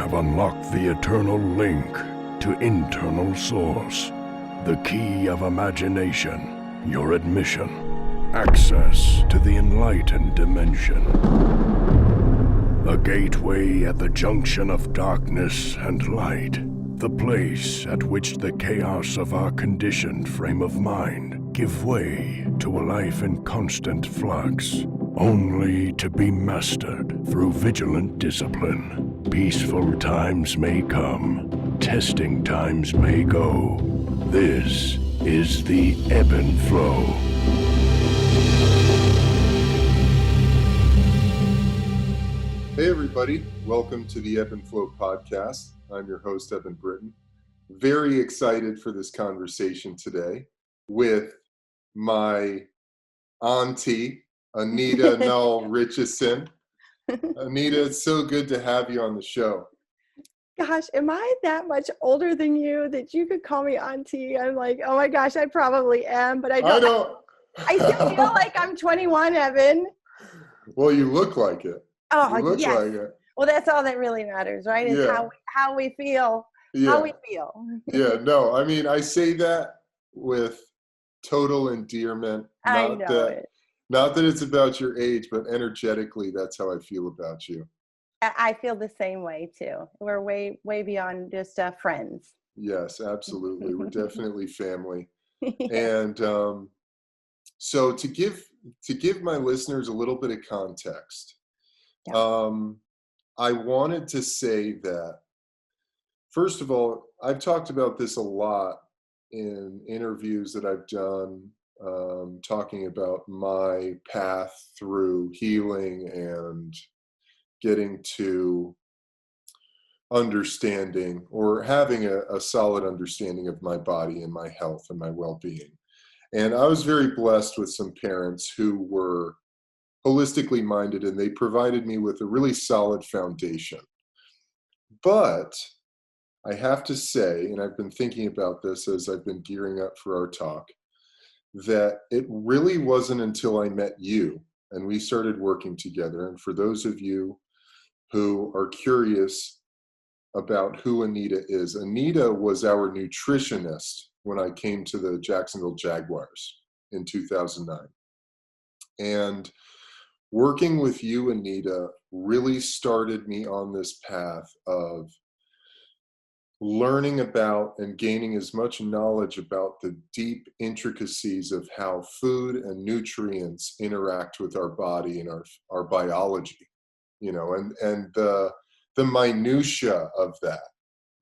have unlocked the eternal link to internal source, the key of imagination, your admission, access to the enlightened dimension. A gateway at the junction of darkness and light, the place at which the chaos of our conditioned frame of mind give way to a life in constant flux, only to be mastered through vigilant discipline. Peaceful times may come, testing times may go. This is the Ebb and Flow. Hey everybody, welcome to the Ebb and Flow podcast. I'm your host, Eben Britton. Very excited for this conversation today with my auntie, Anita Nall Richardson. Anita, it's so good to have you on the show. Gosh, am I that much older than you that you could call me auntie? I'm like, oh my gosh, I probably am, but I don't. I still feel like I'm 21, Eben. Well, you look like it. Oh, you look yes. like it. Well, that's all that really matters, right? Is how we feel. Yeah. How we feel. Yeah, no, I mean, I say that with total endearment. I know it. Not that it's about your age, but energetically, that's how I feel about you. I feel the same way too. We're way beyond just friends. Yes, absolutely. We're definitely family. And so to give my listeners a little bit of context, I wanted to say that, first of all, I've talked about this a lot in interviews that I've done, talking about my path through healing and getting to understanding or having a solid understanding of my body and my health and my well-being. And I was very blessed with some parents who were holistically minded, and they provided me with a really solid foundation. But I have to say, and I've been thinking about this as I've been gearing up for our talk, that it really wasn't until I met you and we started working together. And for those of you who are curious about who Anita is, Anita was our nutritionist when I came to the Jacksonville Jaguars in 2009. And working with you, Anita, really started me on this path of learning about and gaining as much knowledge about the deep intricacies of how food and nutrients interact with our body and our biology, you know, and the minutia of that,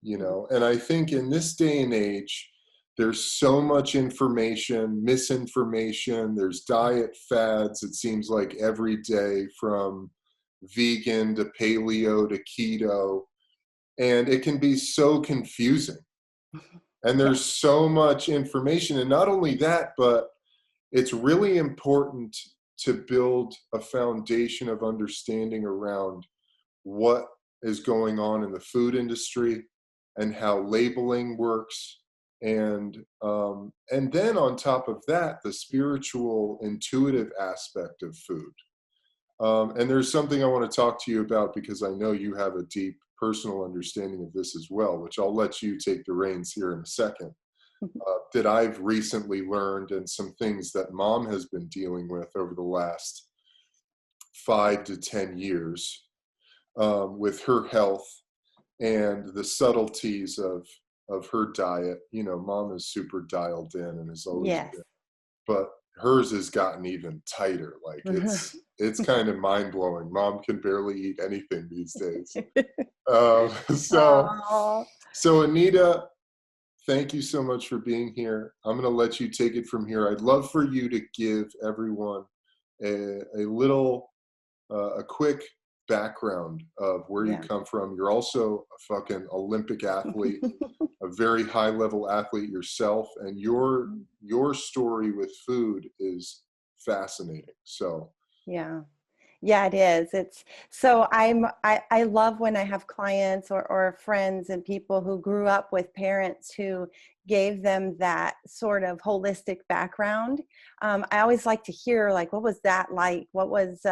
you know. And I think in this day and age, there's so much information, misinformation, there's diet fads, it seems like every day, from vegan to paleo to keto, and it can be so confusing. And there's so much information, and not only that, but it's really important to build a foundation of understanding around what is going on in the food industry and how labeling works. And then on top of that, the spiritual, intuitive aspect of food. And there's something I want to talk to you about, because I know you have a deep personal understanding of this as well, which I'll let you take the reins here in a second, that I've recently learned, and some things that Mom has been dealing with over the last 5 to 10 years with her health and the subtleties of her diet. You know, Mom is super dialed in and is always been, but hers has gotten even tighter. Like it's kind of mind blowing. Mom can barely eat anything these days. So Anita, thank you so much for being here. I'm going to let you take it from here. I'd love for you to give everyone a quick background of where you come from. You're also a fucking Olympic athlete, a very high level athlete yourself, and your story with food is fascinating. So yeah, it is. It's so I love when I have clients or friends and people who grew up with parents who gave them that sort of holistic background. I always like to hear, like, what was that like? What was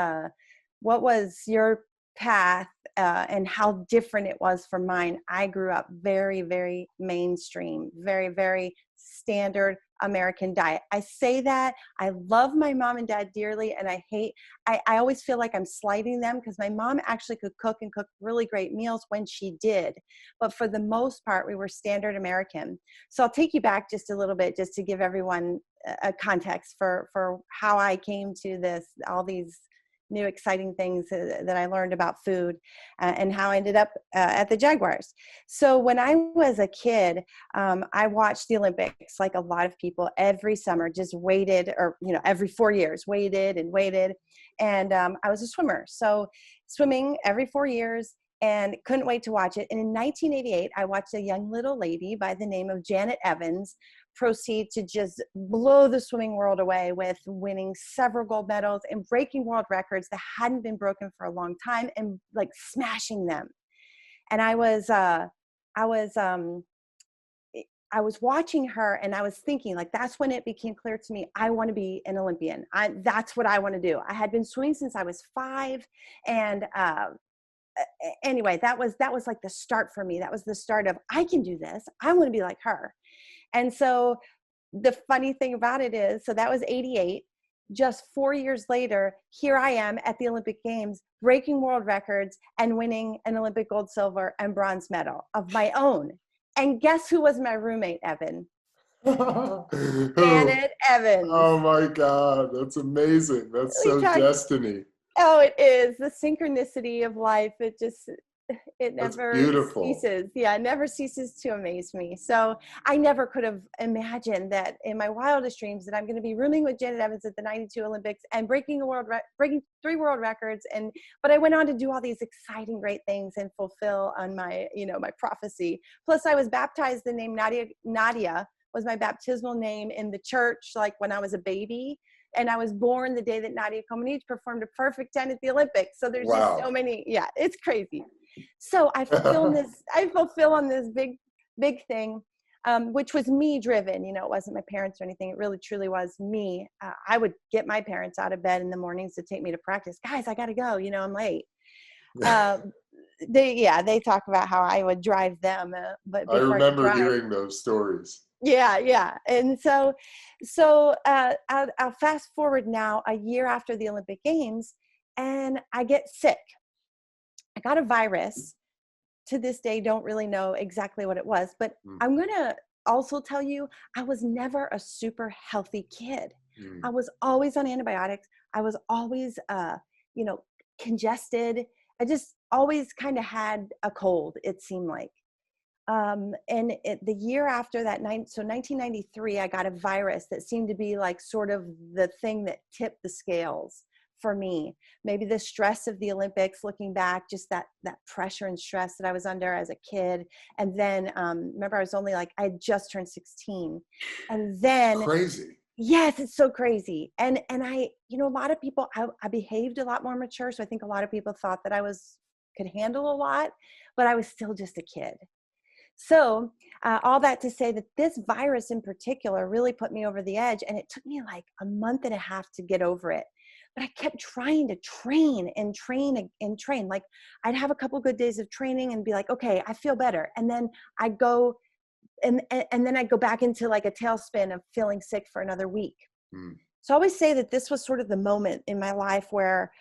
your path and how different it was from mine. I grew up very, very mainstream, very, very standard American diet. I say that I love my mom and dad dearly, and I always feel like I'm slighting them because my mom actually could cook and cook really great meals when she did. But for the most part, we were standard American. So I'll take you back just a little bit, just to give everyone a context for how I came to this, all these new exciting things that I learned about food, and how I ended up at the Jaguars. So when I was a kid, I watched the Olympics like a lot of people every summer, just waited, or, every 4 years, waited and waited. And I was a swimmer. So swimming every 4 years, and couldn't wait to watch it. And in 1988, I watched a young little lady by the name of Janet Evans proceed to just blow the swimming world away with winning several gold medals and breaking world records that hadn't been broken for a long time, and like smashing them. And I was watching her, and I was thinking, like, that's when it became clear to me, I want to be an Olympian. That's what I want to do. I had been swimming since I was 5. And anyway, that was like the start for me. That was the start of, I can do this. I want to be like her. And so the funny thing about it is, so that was 88. Just 4 years later, here I am at the Olympic Games, breaking world records and winning an Olympic gold, silver, and bronze medal of my own. And guess who was my roommate, Eben? Janet Evans. Oh my God, that's amazing. That's so destiny. Oh, it is the synchronicity of life. It never ceases. Yeah, it never ceases to amaze me. So I never could have imagined that in my wildest dreams that I'm going to be rooming with Janet Evans at the 92 Olympics and breaking 3 world records. But I went on to do all these exciting, great things and fulfill on my, my prophecy. Plus I was baptized. The name Nadia was my baptismal name in the church, like when I was a baby. And I was born the day that Nadia Comaneci performed a perfect 10 at the Olympics. So there's just so many, it's crazy. So I fulfill on this big thing, which was me driven. It wasn't my parents or anything. It really truly was me. I would get my parents out of bed in the mornings to take me to practice. Guys, I got to go. I'm late. They talk about how I would drive them. But I remember hearing those stories. Yeah. And so I'll fast forward now a year after the Olympic Games, and I get sick. I got a virus. To this day, don't really know exactly what it was, but I'm going to also tell you, I was never a super healthy kid. I was always on antibiotics. I was always, congested. I just always kind of had a cold, it seemed like. The year after that, so 1993, I got a virus that seemed to be like sort of the thing that tipped the scales for me. Maybe the stress of the Olympics, looking back, just that pressure and stress that I was under as a kid. And then, remember, I had just turned 16. And then it's crazy. Yes, it's so crazy. And I, a lot of people, I behaved a lot more mature. So I think a lot of people thought that could handle a lot, but I was still just a kid. So all that to say that this virus in particular really put me over the edge, and it took me like a month and a half to get over it. But I kept trying to train and train and train. Like I'd have a couple good days of training and be like, okay, I feel better. And then I'd go and then I'd go back into like a tailspin of feeling sick for another week. So I always say that this was sort of the moment in my life where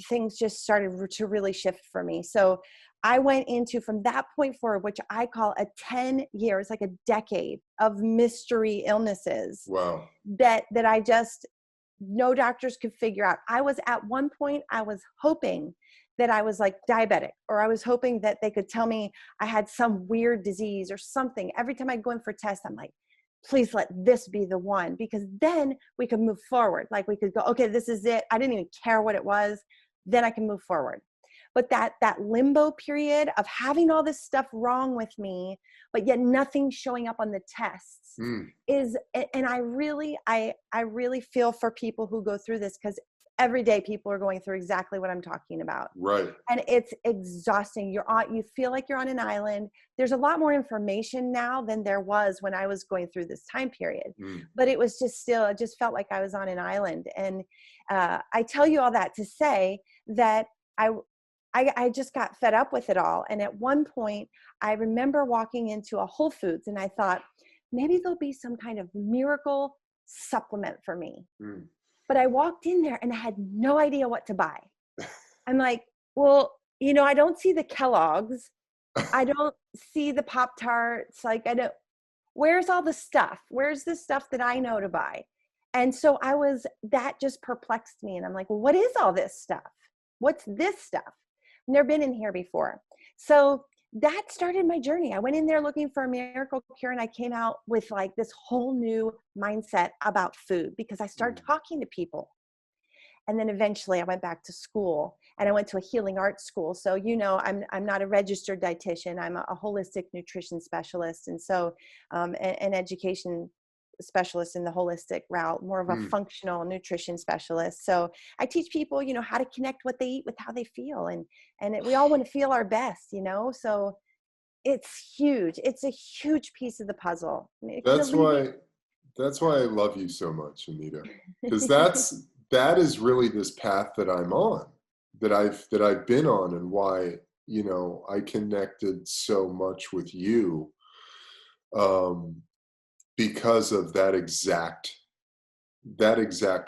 things just started to really shift for me. So I went into, from that point forward, which I call a 10 years, like a decade of mystery illnesses. Wow. That I just, no doctors could figure out. I was at one point, I was hoping that I was like diabetic, or I was hoping that they could tell me I had some weird disease or something. Every time I go in for tests, I'm like, please let this be the one, because then we could move forward. Like we could go, okay, this is it. I didn't even care what it was. Then I can move forward. But that limbo period of having all this stuff wrong with me, but yet nothing showing up on the tests is, and I really feel for people who go through this, because every day people are going through exactly what I'm talking about. Right. And it's exhausting. You feel like you're on an island. There's a lot more information now than there was when I was going through this time period. But it was just it just felt like I was on an island. And I tell you all that to say that I just got fed up with it all. And at one point, I remember walking into a Whole Foods and I thought, maybe there'll be some kind of miracle supplement for me. Mm. But I walked in there and I had no idea what to buy. I'm like, well, you know, I don't see the Kellogg's. I don't see the Pop-Tarts. Like, where's all the stuff? Where's the stuff that I know to buy? And so that just perplexed me. And I'm like, well, what is all this stuff? What's this stuff? Never been in here before. So that started my journey. I went in there looking for a miracle cure and I came out with like this whole new mindset about food because I started talking to people. And then eventually I went back to school and I went to a healing arts school. So, you know, I'm not a registered dietitian. I'm a holistic nutrition specialist. And so an education specialist in the holistic route, more of a functional nutrition specialist. So I teach people, you know, how to connect what they eat with how they feel. And we all want to feel our best, you know, so it's huge. It's a huge piece of the puzzle. That's why I love you so much, Anita, because that is really this path that I'm on, that I've been on, and why, you know, I connected so much with you, because of that exact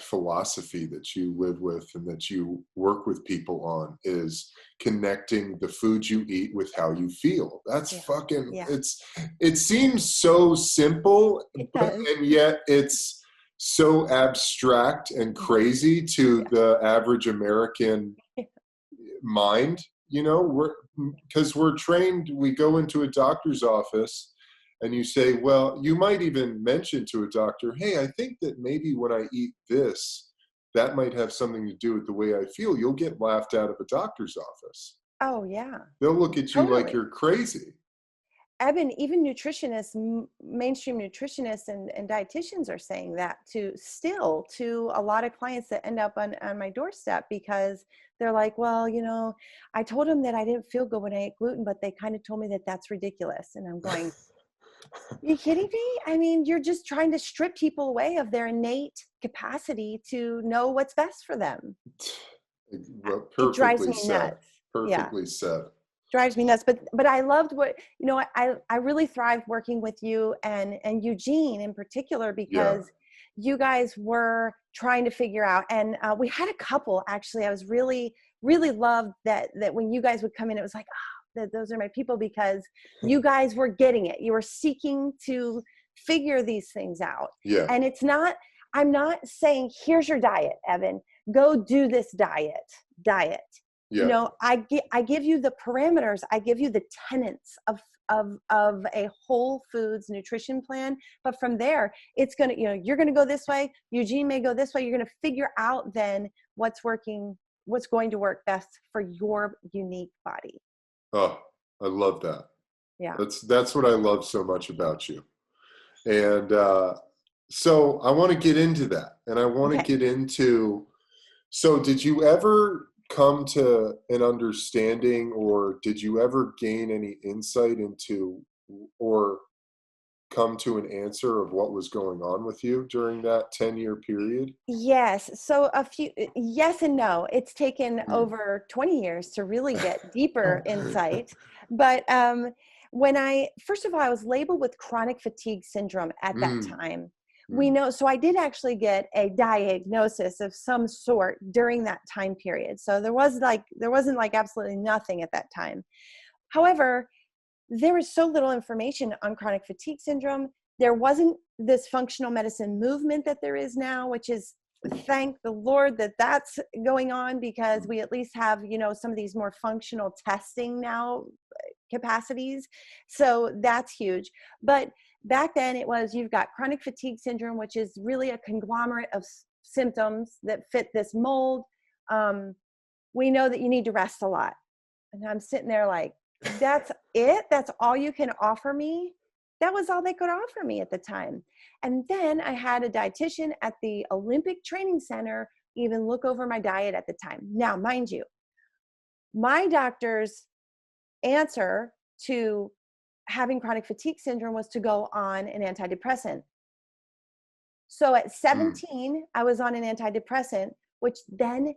philosophy that you live with and that you work with people on, is connecting the food you eat with how you feel. That's it seems so simple, and yet it's so abstract and crazy to the average American mind, you know, because we're trained, we go into a doctor's office and you say, well, you might even mention to a doctor, hey, I think that maybe when I eat this, that might have something to do with the way I feel. You'll get laughed out of a doctor's office. Oh, yeah. They'll look at you like you're crazy. Eben, even nutritionists, mainstream nutritionists and dietitians are saying that to a lot of clients that end up on my doorstep, because they're like, well, you know, I told them that I didn't feel good when I ate gluten, but they kind of told me that that's ridiculous. And I'm going, are you kidding me? I mean, you're just trying to strip people away of their innate capacity to know what's best for them. Well, It drives me said. nuts. Perfectly said. Drives me nuts. But I loved what, you know, I really thrived working with you and Eugene in particular, because you guys were trying to figure out, and we had a couple, actually, I was really loved that when you guys would come in, it was like, those are my people, because you guys were getting it. You were seeking to figure these things out. Yeah. And I'm not saying, here's your diet, Evan, go do this diet. Yeah. You know, I give you the parameters. I give you the tenets of a whole foods nutrition plan. But from there, it's going to, you know, you're going to go this way. Eugene may go this way. You're going to figure out then what's going to work best for your unique body. Oh, I love that. Yeah. That's what I love so much about you. And so I want to get into that. And I want to get into, so did you ever come to an understanding, or did you ever gain any insight into, or come to an answer of what was going on with you during that 10-year period? Yes. So yes and no. It's taken over 20 years to really get deeper insight. But first of all, I was labeled with chronic fatigue syndrome at that time. We know, so I did actually get a diagnosis of some sort during that time period. So there wasn't like absolutely nothing at that time. However, there was so little information on chronic fatigue syndrome. There wasn't this functional medicine movement that there is now, which is, thank the Lord that that's going on, because we at least have, you know, some of these more functional testing now capacities. So that's huge. But back then it was, you've got chronic fatigue syndrome, which is really a conglomerate of symptoms that fit this mold. We know that you need to rest a lot. And I'm sitting there like, that's it? That's all you can offer me? That was all they could offer me at the time. And then I had a dietitian at the Olympic Training Center even look over my diet at the time. Now, mind you, my doctor's answer to having chronic fatigue syndrome was to go on an antidepressant. So at 17, I was on an antidepressant, which then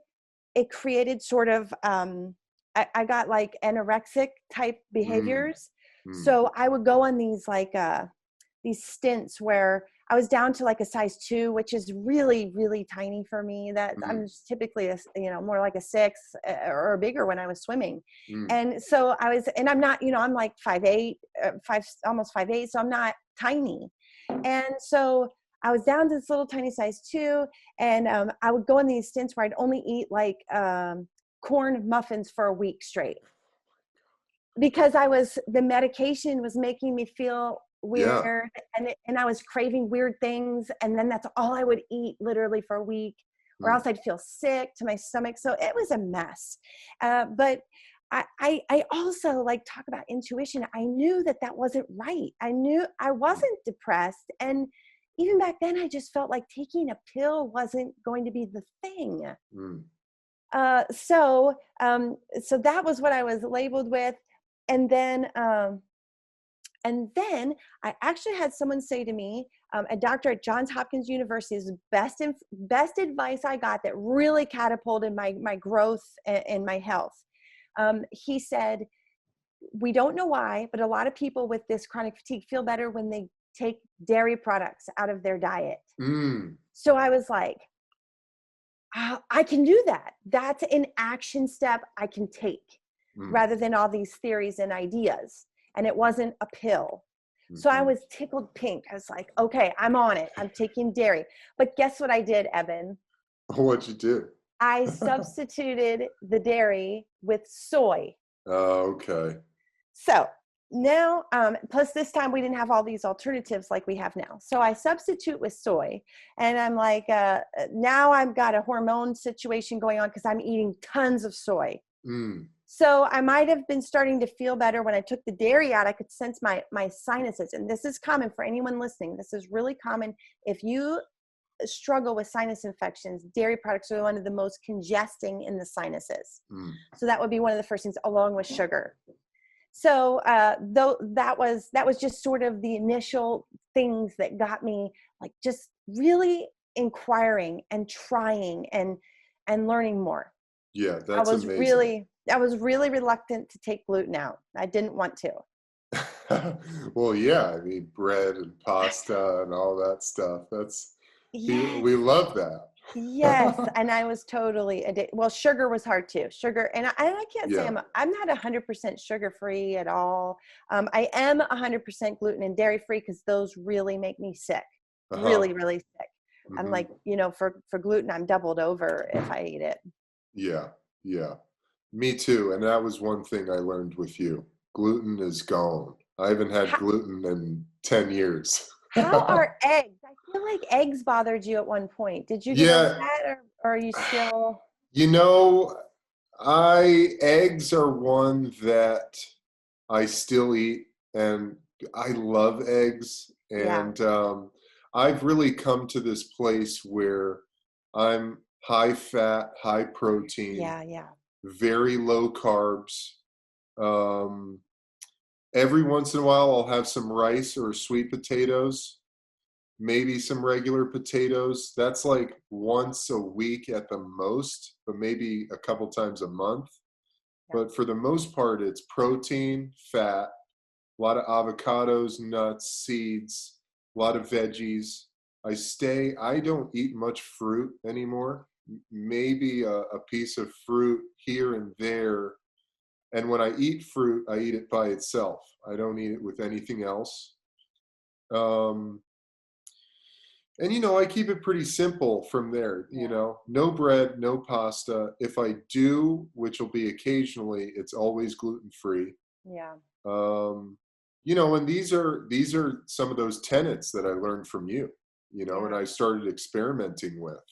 it created sort of I got like anorexic type Mm, behaviors. mm, So I would go on these like these stints where I was down to like a size 2, which is really, really tiny for me. That I'm mm, just typically more like a 6 or bigger when I was swimming. mm. And so and I'm not, I'm like 5'8", 5'8", so I'm not tiny. And so I was down to this little tiny size 2, and I would go on these stints where I'd only eat like corn muffins for a week straight, because the medication was making me feel Yeah. weird, and I was craving weird things, and then that's all I would eat literally for a week, or Mm, else I'd feel sick to my stomach. So it was a mess. But I also like talk about intuition. I knew that wasn't right. I knew I mm, wasn't depressed, and even back then I just felt like taking a pill wasn't going to be the thing. mm. So that was what I was labeled with. And then, and then I actually had someone say to me, a doctor at Johns Hopkins University, is best advice I got that really catapulted my growth and my health. He said, we don't know why, but a lot of people with this chronic fatigue feel better when they take dairy products out of their diet. Mm, So I was like, I can do that. That's an action step I can take, mm, rather than all these theories and ideas. And it wasn't a pill. So I mhm. was tickled pink. I was like, okay, I'm on it. I'm taking dairy. But guess what I did, Eben? What'd you do? I substituted the dairy with soy. Oh, okay. So now, plus this time we didn't have all these alternatives like we have now. So I substitute with soy, and I'm like, now I've got a hormone situation going on because I'm eating tons of soy. Mm, So I might have been starting to feel better when I took the dairy out. I could sense my sinuses, and this is common for anyone listening. This is really common. If you struggle with sinus infections, dairy products are one of the most congesting in the sinuses. mm. So that would be one of the first things, along with sugar. So though that was just sort of the initial things that got me like just really inquiring and trying and learning more. Yeah, I that's was amazing. really I was really reluctant to take gluten out. I didn't want to. Well, yeah, I mean, bread and pasta and all that stuff. Yes. We love that. Yes, and I was totally addicted. Well, sugar was hard too. Sugar, and I can't say Yeah. I'm not 100% sugar free at all. I am 100% gluten and dairy free because those really make me sick, Uh-huh. really, really sick. I'm Hmm. like, for gluten, I'm doubled over if I eat it. Yeah. Yeah. Me too. And that was one thing I learned with you. Gluten is gone. I haven't had How, gluten in 10 years. how are eggs? I feel like eggs bothered you at one point. Did you get over Yeah. that, or are you still? You know, eggs are one that I still eat, and I love eggs. Yeah, And I've really come to this place where I'm high fat, high protein, yeah, yeah, very low carbs. Um, every once in a while, I'll have some rice or sweet potatoes, maybe some regular potatoes. That's like once a week at the most, but maybe a couple times a month. yeah, But for the most part, it's protein, fat, a lot of avocados, nuts, seeds, a lot of veggies. I don't eat much fruit anymore. Maybe a piece of fruit here and there. And when I eat fruit, I eat it by itself. I don't eat it with anything else. Um, and I keep it pretty simple from there. yeah, No bread, no pasta. If I do, which will be occasionally, it's always gluten free. yeah. um, and these are some of those tenets that I learned from you, and Yeah, I started experimenting with.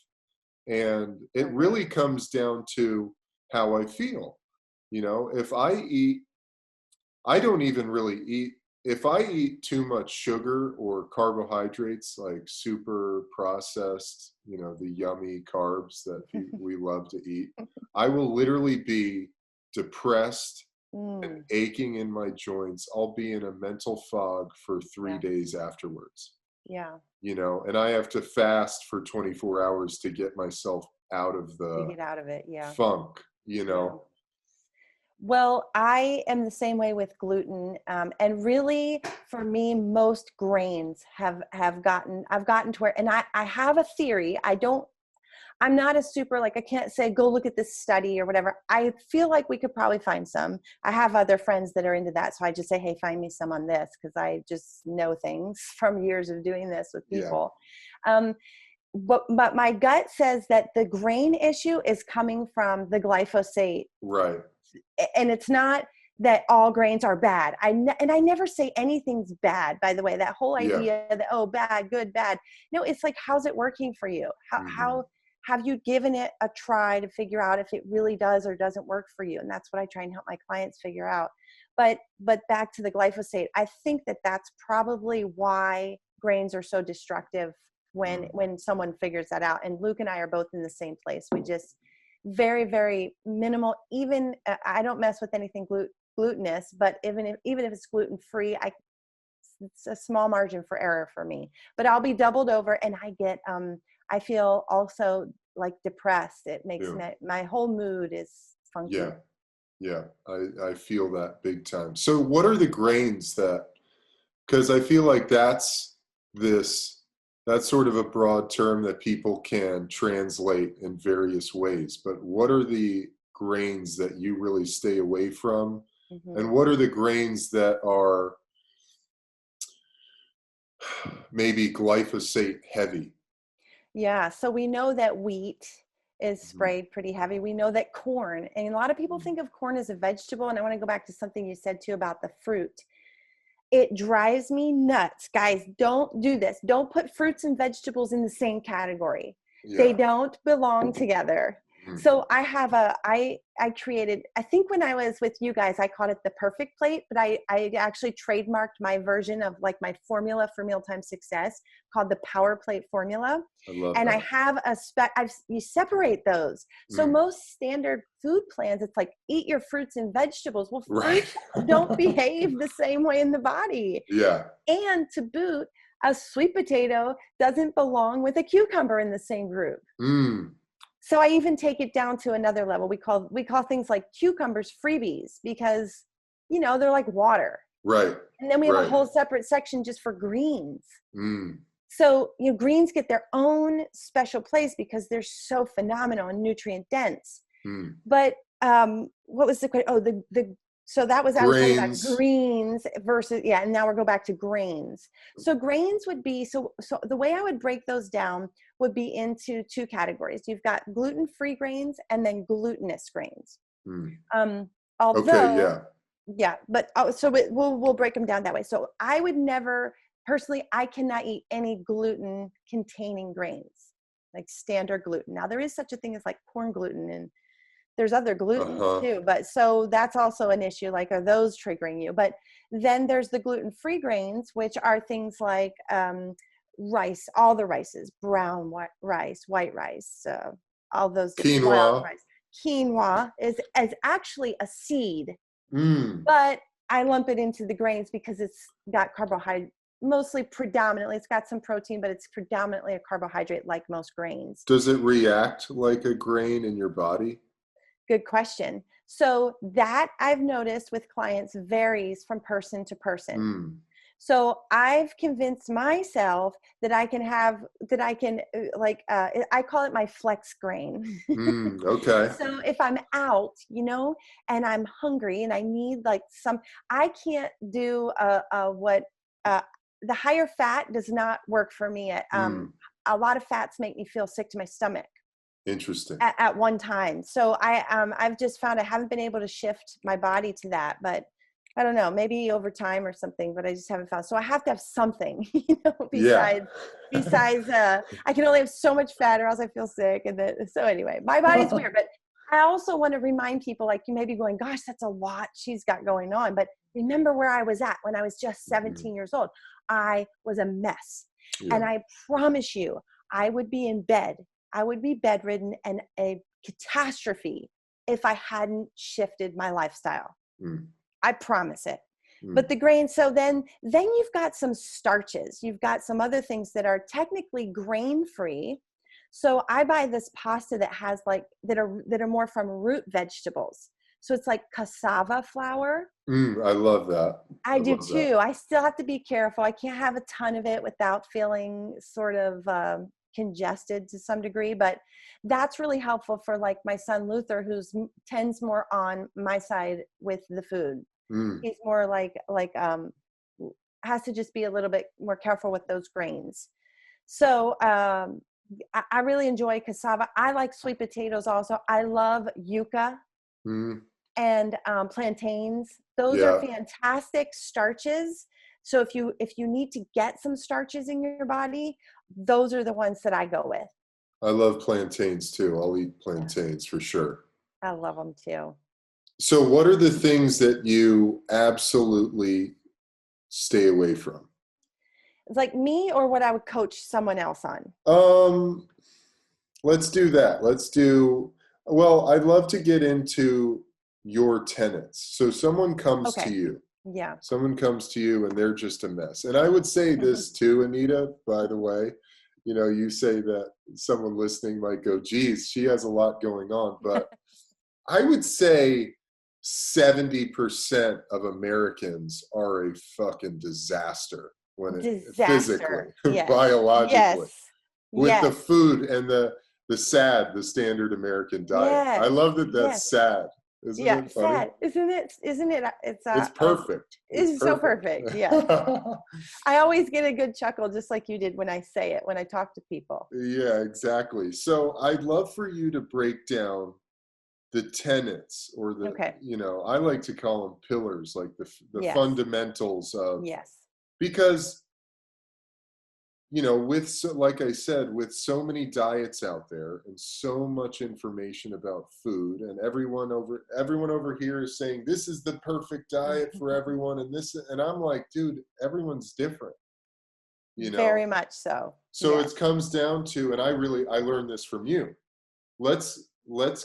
And it really perfect. comes down to how I feel. If I eat, I don't even really eat. If I eat too much sugar or carbohydrates, like super processed, the yummy carbs that we love to eat, I will literally be depressed and Mm, aching in my joints. I'll be in a mental fog for 3 yeah, days afterwards, yeah. and I have to fast for 24 hours to get myself out of To the get out of it, yeah, funk, yeah. Well, I am the same way with gluten, and really, for me, most grains I've gotten to where, and I have a theory. I'm not a super, like, I can't say, go look at this study or whatever. I feel like we could probably find some. I have other friends that are into that. So I just say, hey, find me some on this, because I just know things from years of doing this with Yeah. people. But my gut says that the grain issue is coming from the glyphosate. Right. And it's not that all grains are bad. And I never say anything's bad, by the way. That whole Yeah. idea that, oh, bad, good, bad. No, it's like, how's it working for you? How have you given it a try to figure out if it really does or doesn't work for you? And that's what I try and help my clients figure out. But back to the glyphosate, I think that that's probably why grains are so destructive when someone figures that out. And Luke and I are both in the same place. We just very, very minimal. Even I don't mess with anything glutinous, but even if it's gluten free, it's a small margin for error for me. But I'll be doubled over, and I feel also like depressed. It makes my whole mood is funky. Yeah. Yeah. I feel that big time. So what are the grains because I feel like that's sort of a broad term that people can translate in various ways, but what are the grains that you really stay away from? Mm-hmm. And what are the grains that are maybe glyphosate heavy? Yeah. So we know that wheat is sprayed pretty heavy. We know that corn, and a lot of people think of corn as a vegetable. And I want to go back to something you said too about the fruit. It drives me nuts. Guys, don't do this. Don't put fruits and vegetables in the same category. Yeah. They don't belong together. So I created, I think when I was with you guys, I called it the perfect plate, but I actually trademarked my version of like my formula for mealtime success called the Power Plate formula. I love and that. I have you separate those. So most standard food plans, it's like, eat your fruits and vegetables. Well, fruits don't behave the same way in the body. Yeah. And to boot, a sweet potato doesn't belong with a cucumber in the same group. So I even take it down to another level. We call things like cucumbers freebies, because, they're like water. Right. And then we have a whole separate section just for greens. Mm. So, greens get their own special place because they're so phenomenal and nutrient dense. But what was the question? Oh, so that was, I was talking about greens versus, and now we'll go back to grains. So grains would be, so the way I would break those down would be into two categories. You've got gluten-free grains and then glutinous grains. Although, but we'll break them down that way. So I would never, personally, I cannot eat any gluten containing grains, like standard gluten. Now there is such a thing as like corn gluten, and there's other glutens too, but so that's also an issue. Like, are those triggering you? But then there's the gluten-free grains, which are things like rice, all the rices, brown rice, white rice, all those wild rice. Quinoa is actually a seed, but I lump it into the grains because it's got carbohydrate, predominantly. It's got some protein, but it's predominantly a carbohydrate, like most grains. Does it react like a grain in your body? Good question. So that I've noticed with clients varies from person to person. So I've convinced myself that I call it my flex grain. Okay. So if I'm out, and I'm hungry and I need I can't do the higher fat does not work for me. A lot of fats make me feel sick to my stomach. Interesting. At one time. So I've just found I haven't been able to shift my body to that, but I don't know, maybe over time or something, but I just haven't found. So I have to have something, besides, I can only have so much fat or else I feel sick. So anyway, my body's weird, but I also want to remind people, like, you may be going, gosh, that's a lot she's got going on. But remember where I was at when I was just 17 years old. I was a mess. And I promise you, I would be in bed. I would be bedridden and a catastrophe if I hadn't shifted my lifestyle. I promise it. But the grains, so then you've got some starches. You've got some other things that are technically grain-free. So I buy this pasta that has that are more from root vegetables. So it's like cassava flour. I love that. I do love that. too. I still have to be careful. I can't have a ton of it without feeling sort of congested to some degree, but that's really helpful for like my son Luther, who's tends more on my side with the food. He's more like has to just be a little bit more careful with those grains. So I really enjoy cassava. I like sweet potatoes also. I love yuca and plantains. Those are fantastic starches. So if you need to get some starches in your body, those are the ones that I go with. I love plantains too. I'll eat plantains for sure. I love them too. So what are the things that you absolutely stay away from? It's like me or what I would coach someone else on. Let's do that. Well, I'd love to get into your tenets. So someone comes to you. Yeah. Someone comes to you and they're just a mess. And I would say this too, Anita, by the way. You know, you say that someone listening might go, geez, she has a lot going on. But I would say 70% of Americans are a fucking disaster physically, yes. biologically, yes. with the food and the standard American diet. Yes. I love that that's sad. Isn't it funny? Sad. Isn't it? It's perfect. It's so perfect. Yeah. I always get a good chuckle, just like you did when I say it, when I talk to people. Yeah, exactly. So I'd love for you to break down the tenets or I like to call them pillars, like the fundamentals of, because, like I said, with so many diets out there and so much information about food, and everyone over here is saying this is the perfect diet for everyone, and I'm like, dude, everyone's different, Very much so. So it comes down to, and I learned this from you. Let's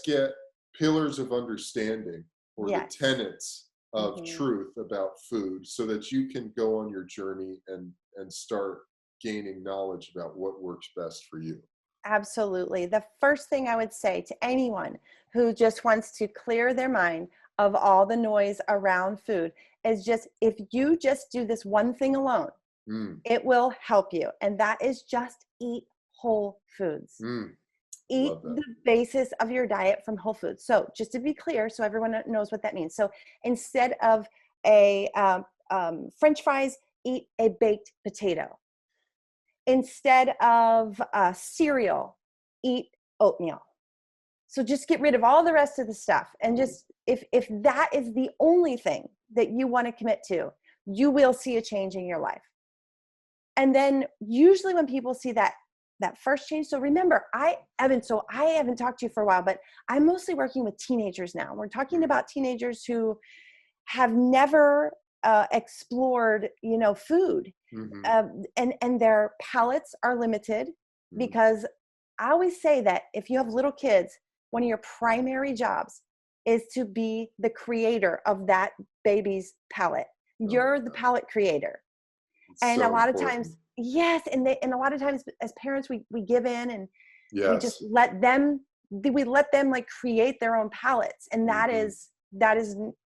get pillars of understanding, or the tenets of truth about food, so that you can go on your journey and start gaining knowledge about what works best for you. Absolutely. The first thing I would say to anyone who just wants to clear their mind of all the noise around food is just, if you just do this one thing alone, it will help you. And that is just eat whole foods. Eat the basis of your diet from whole foods. So just to be clear, so everyone knows what that means. So instead of a French fries, eat a baked potato. Instead of cereal, eat oatmeal. So just get rid of all the rest of the stuff. And just, if that is the only thing that you want to commit to, you will see a change in your life. And then usually when people see that first change, so remember, I haven't talked to you for a while, but I'm mostly working with teenagers now. We're talking about teenagers who have never explored, food. And their palates are limited, because I always say that if you have little kids, one of your primary jobs is to be the creator of that baby's palate. You're the palate creator. And a lot of times, and a lot of times as parents, we give in, and we just let them like create their own palates. And that is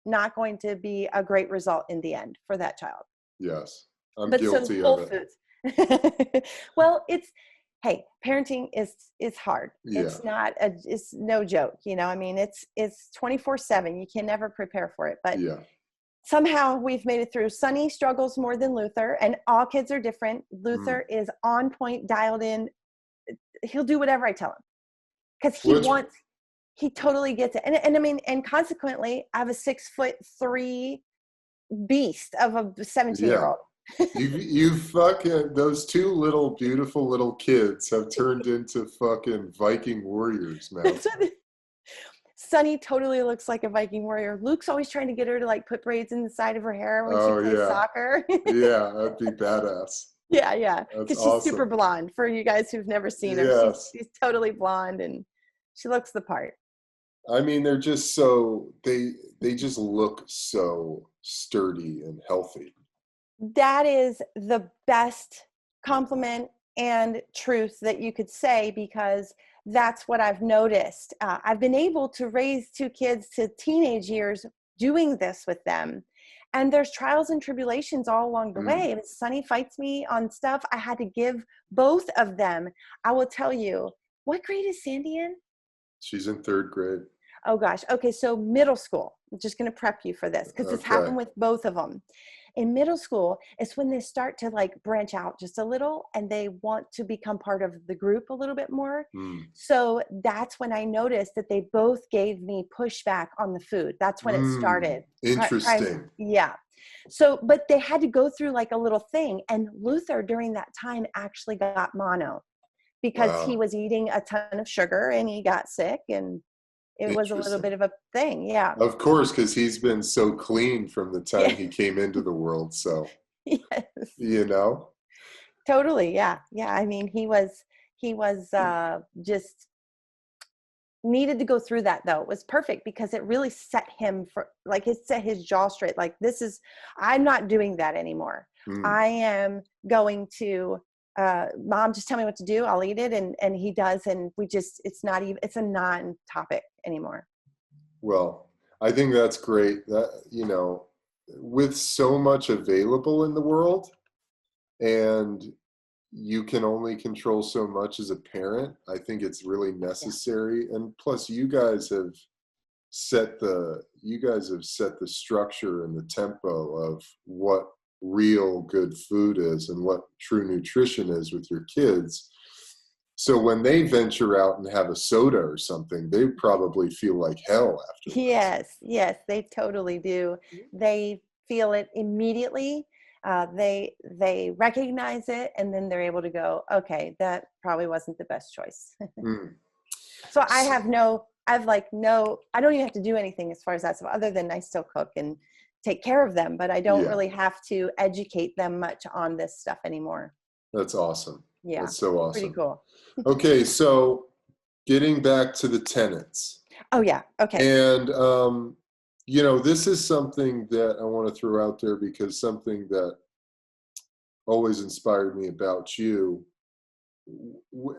not going to be a great result in the end for that child. Yes. I'm guilty of it. Foods. Well, hey, parenting is hard. Yeah. It's no joke. I mean, it's 24/7. You can never prepare for it, but somehow we've made it through. Sonny struggles more than Luther, and all kids are different. Luther is on point, dialed in. He'll do whatever I tell him, because he totally gets it. And I mean, and consequently, I have a 6'3" beast of a 17-year-old. You fucking, those two little beautiful little kids have turned into fucking Viking warriors, man. Sonny totally looks like a Viking warrior. Luke's always trying to get her to like put braids in the side of her hair when she plays soccer. Yeah, that'd be badass. Yeah. Because she's super blonde. For you guys who've never seen her, she's totally blonde and she looks the part. I mean, they're just so, they just look so sturdy and healthy. That is the best compliment and truth that you could say, because that's what I've noticed. I've been able to raise 2 kids to teenage years doing this with them. And there's trials and tribulations all along the way. If Sonny fights me on stuff, I had to give both of them. I will tell you, what grade is Sandy in? She's in 3rd grade. Oh gosh. Okay. So middle school, I'm just going to prep you for this because this happened with both of them. In middle school, it's when they start to like branch out just a little and they want to become part of the group a little bit more. So that's when I noticed that they both gave me pushback on the food. That's when it started. Interesting. Yeah. So, but they had to go through like a little thing. And Luther during that time actually got mono because he was eating a ton of sugar and he got sick, and it was a little bit of a thing. Yeah. Of course, because he's been so clean from the time he came into the world. So, yes. You know? Totally. Yeah. Yeah. I mean, he was just needed to go through that though. It was perfect because it really set him for like, it set his jaw straight. Like I'm not doing that anymore. I am going to, Mom, just tell me what to do. I'll eat it. And he does. And it's a non-topic anymore. Well, I think that's great that, you know, with so much available in the world and you can only control so much as a parent, I think it's really necessary. Yeah. And plus you guys have set the structure and the tempo of what real good food is and what true nutrition is with your kids. So when they venture out and have a soda or something, they probably feel like hell afterwards. Yes, they totally do. They feel it immediately. They recognize it, and then they're able to go, okay, that probably wasn't the best choice. So I don't even have to do anything as far as that stuff, other than I still cook and take care of them, but I don't really have to educate them much on this stuff anymore. That's awesome. Yeah. That's so awesome. Pretty cool. Okay. So getting back to the tenets. Oh yeah. Okay. And, you know, this is something that I want to throw out there because something that always inspired me about you.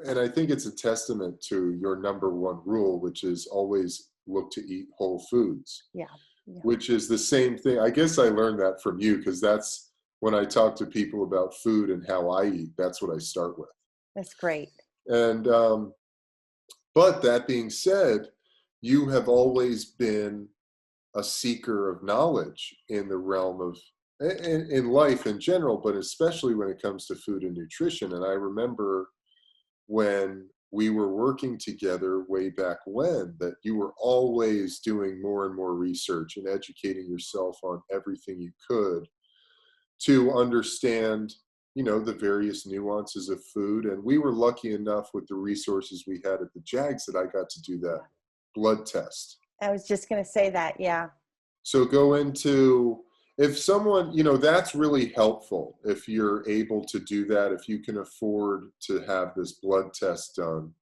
And I think it's a testament to your number one rule, which is always look to eat whole foods. Yeah. Which is the same thing. I guess I learned that from you because that's when I talk to people about food and how I eat, that's what I start with. That's great. And, but that being said, you have always been a seeker of knowledge in the realm of, in life in general, but especially when it comes to food and nutrition. And I remember when we were working together way back when, that you were always doing more and more research and educating yourself on everything you could to understand, you know, the various nuances of food. And we were lucky enough with the resources we had at the Jags that I got to do that blood test. I was just going to say that. Yeah. So go into, if someone, you know, that's really helpful if you're able to do that, if you can afford to have this blood test done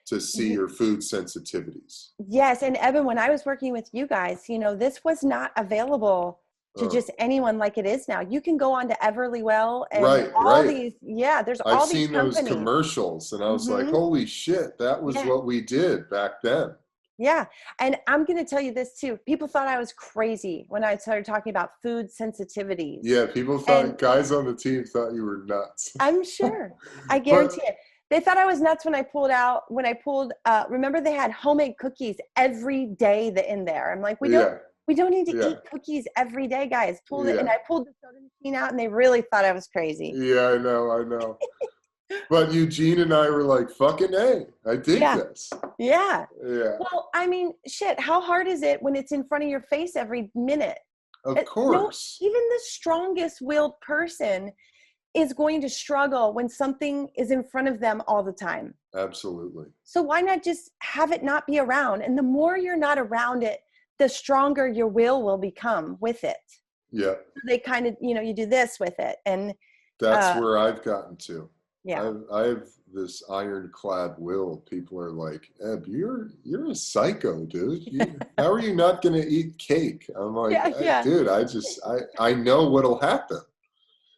to see your food sensitivities. Yes. And Eben, when I was working with you guys, you know, this was not available to just anyone like it is now. You can go on to Everlywell and these, there's all these companies. I've seen those commercials and I was like, holy shit, that was what we did back then. Yeah. And I'm going to tell you this too. People thought I was crazy when I started talking about food sensitivities. Yeah. People thought, guys on the team thought you were nuts. I'm sure. I guarantee it. They thought I was nuts when I pulled, remember they had homemade cookies every day in there. I'm like, we don't need to eat cookies every day, guys. And I pulled the soda machine out and they really thought I was crazy. Yeah, I know. But Eugene and I were like, fucking A, I dig this. Yeah. Well, I mean, shit, how hard is it when it's in front of your face every minute? Of course. Even the strongest willed person is going to struggle when something is in front of them all the time. Absolutely. So why not just have it not be around? And the more you're not around it, the stronger your will become with it. Yeah. They kind of, you know, you do this with it. And that's where I've gotten to. Yeah. I have this ironclad will. People are like, Eb, you're a psycho, dude. How are you not going to eat cake? I'm like, dude, I know what'll happen.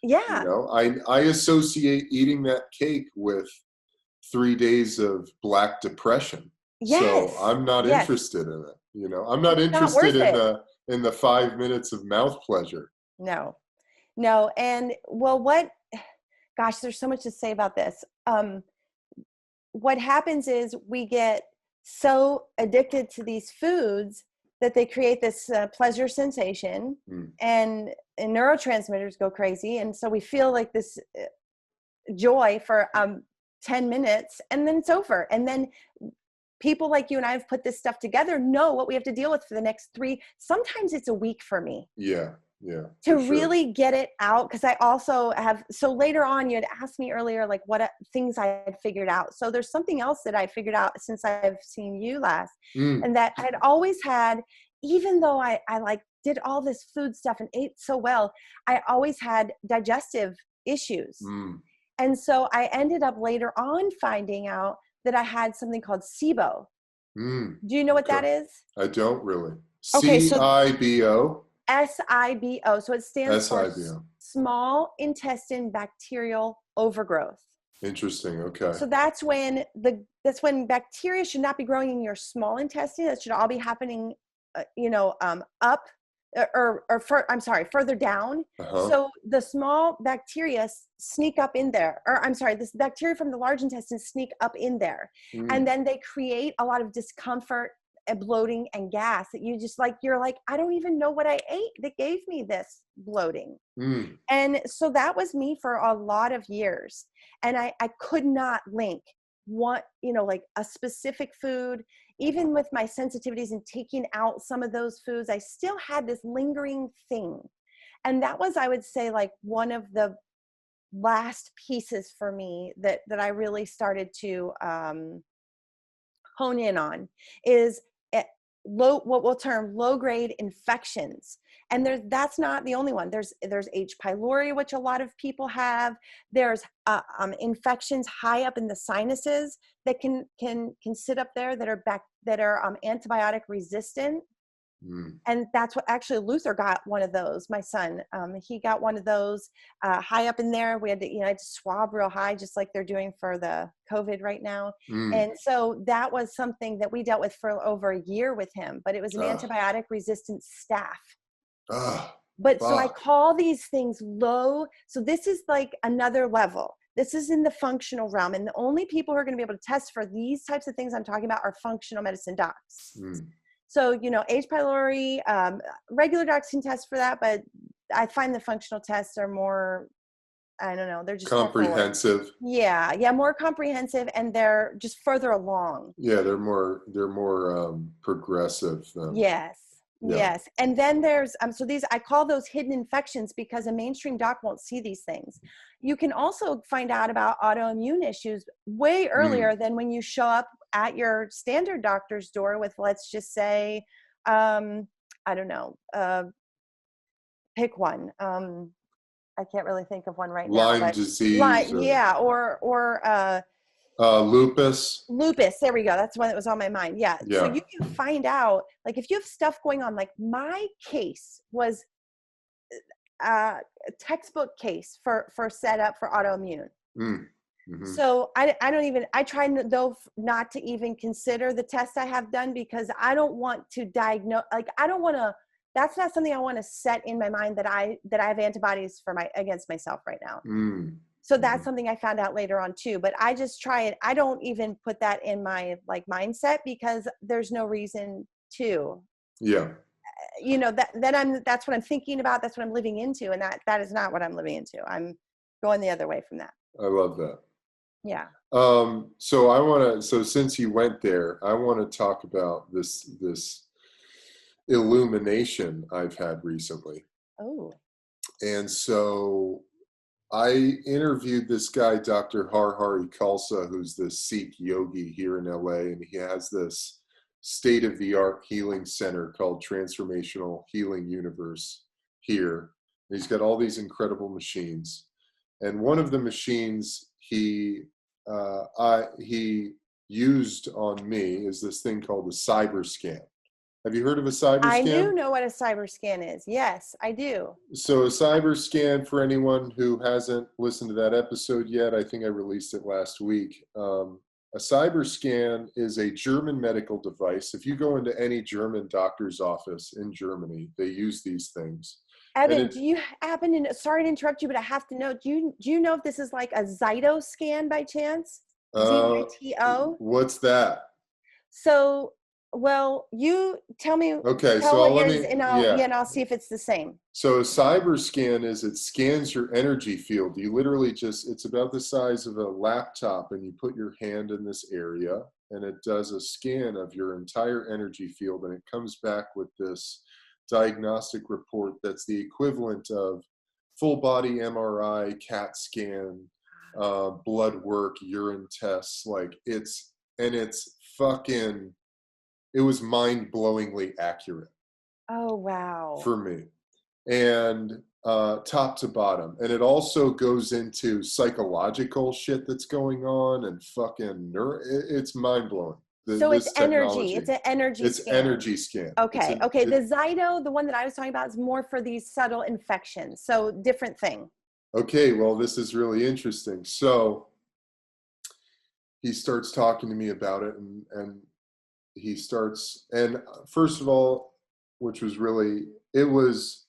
Yeah. You know, I associate eating that cake with 3 days of black depression. Yes. So I'm not Yes. interested in it. You know, I'm not It's not interested worth in the 5 minutes of mouth pleasure. No, no. And well, gosh, there's so much to say about this. What happens is we get so addicted to these foods that they create this pleasure sensation, and neurotransmitters go crazy. And so we feel like this joy for 10 minutes, and then it's over. And then people like you and I have put this stuff together, know what we have to deal with for the next 3, sometimes it's a week for me. Yeah. To really get it out. Cause I also have, so later on you had asked me earlier, like what things I had figured out. So there's something else that I figured out since I've seen you last, and that I'd always had, even though I like did all this food stuff and ate so well, I always had digestive issues. And so I ended up later on finding out that I had something called SIBO. Do you know what that is? I don't really. Okay, so SIBO? SIBO. So it stands for SIBO. small intestine bacterial overgrowth. Interesting. Okay. So that's when bacteria should not be growing in your small intestine. That should all be happening, up further down. So the small bacteria sneak up in there, this bacteria from the large intestine sneak up in there, and then they create a lot of discomfort, bloating, and gas that you're like, I don't even know what I ate that gave me this bloating. And so that was me for a lot of years. And I could not link like a specific food, even with my sensitivities and taking out some of those foods, I still had this lingering thing. And that was, I would say, like one of the last pieces for me that I really started to hone in on is what we'll term low grade infections. And that's not the only one. There's H. pylori, which a lot of people have. There's infections high up in the sinuses that can sit up there that are antibiotic resistant. And that's what actually Luther got one of those. My son, he got one of those high up in there. We had to, I had to swab real high, just like they're doing for the COVID right now. And so that was something that we dealt with for over a year with him, but it was an antibiotic resistant staph. So I call these things low. So this is like another level. This is in the functional realm. And the only people who are going to be able to test for these types of things I'm talking about are functional medicine docs. So, H. pylori, regular docs can test for that, but I find the functional tests are more, I don't know, they're just comprehensive. Yeah, more comprehensive, and they're just further along. Yeah, they're more progressive than. Yes. And then there's so these, I call those hidden infections because a mainstream doc won't see these things. You can also find out about autoimmune issues way earlier than when you show up at your standard doctor's door with, let's just say, I don't know, pick one. I can't really think of one right now. Lyme disease. Or lupus. Lupus, there we go. That's one that was on my mind. Yeah. So you can find out, like if you have stuff going on, like my case was a textbook case for setup for autoimmune. So I try though not to even consider the test I have done, because I don't want to diagnose, like I don't want to, that's not something I want to set in my mind that I have antibodies against myself right now. So that's something I found out later on too, but I just try it. I don't even put that in my mindset, because there's no reason to. Yeah. That's what I'm thinking about. That's what I'm living into. And that is not what I'm living into. I'm going the other way from that. I love that. Yeah. So since you went there, I want to talk about this illumination I've had recently. Oh. And so I interviewed this guy, Dr. Harhari Khalsa, who's the Sikh yogi here in LA, and he has this state-of-the-art healing center called Transformational Healing Universe here. And he's got all these incredible machines. And one of the machines he used on me is this thing called the cyber scan. Have you heard of a cyber scan? I do know what a cyber scan is. Yes, I do. So a cyber scan, for anyone who hasn't listened to that episode yet, I think I released it last week. A cyber scan is a German medical device. If you go into any German doctor's office in Germany, they use these things. Eben, do you happen to, sorry to interrupt you, but I have to know, do you know if this is like a Zyto scan by chance? Zyto? What's that? So, well, you tell me, Okay, tell so what let yours me, is, and I'll see if it's the same. So a cyber scan is, it scans your energy field. You literally just, it's about the size of a laptop, and you put your hand in this area and it does a scan of your entire energy field, and it comes back with this diagnostic report that's the equivalent of full body MRI, CAT scan, blood work, urine tests. Like it's fucking, it was mind-blowingly accurate. Oh, wow. For me. And top to bottom. And it also goes into psychological shit that's going on and fucking it's mind-blowing. So it's energy. It's an energy it's scan. Energy scan. Okay. Okay. The Zyto, the one that I was talking about, is more for these subtle infections. So different thing. Okay. Well, this is really interesting. So he starts talking to me about it, and he starts, and first of all, which was really, it was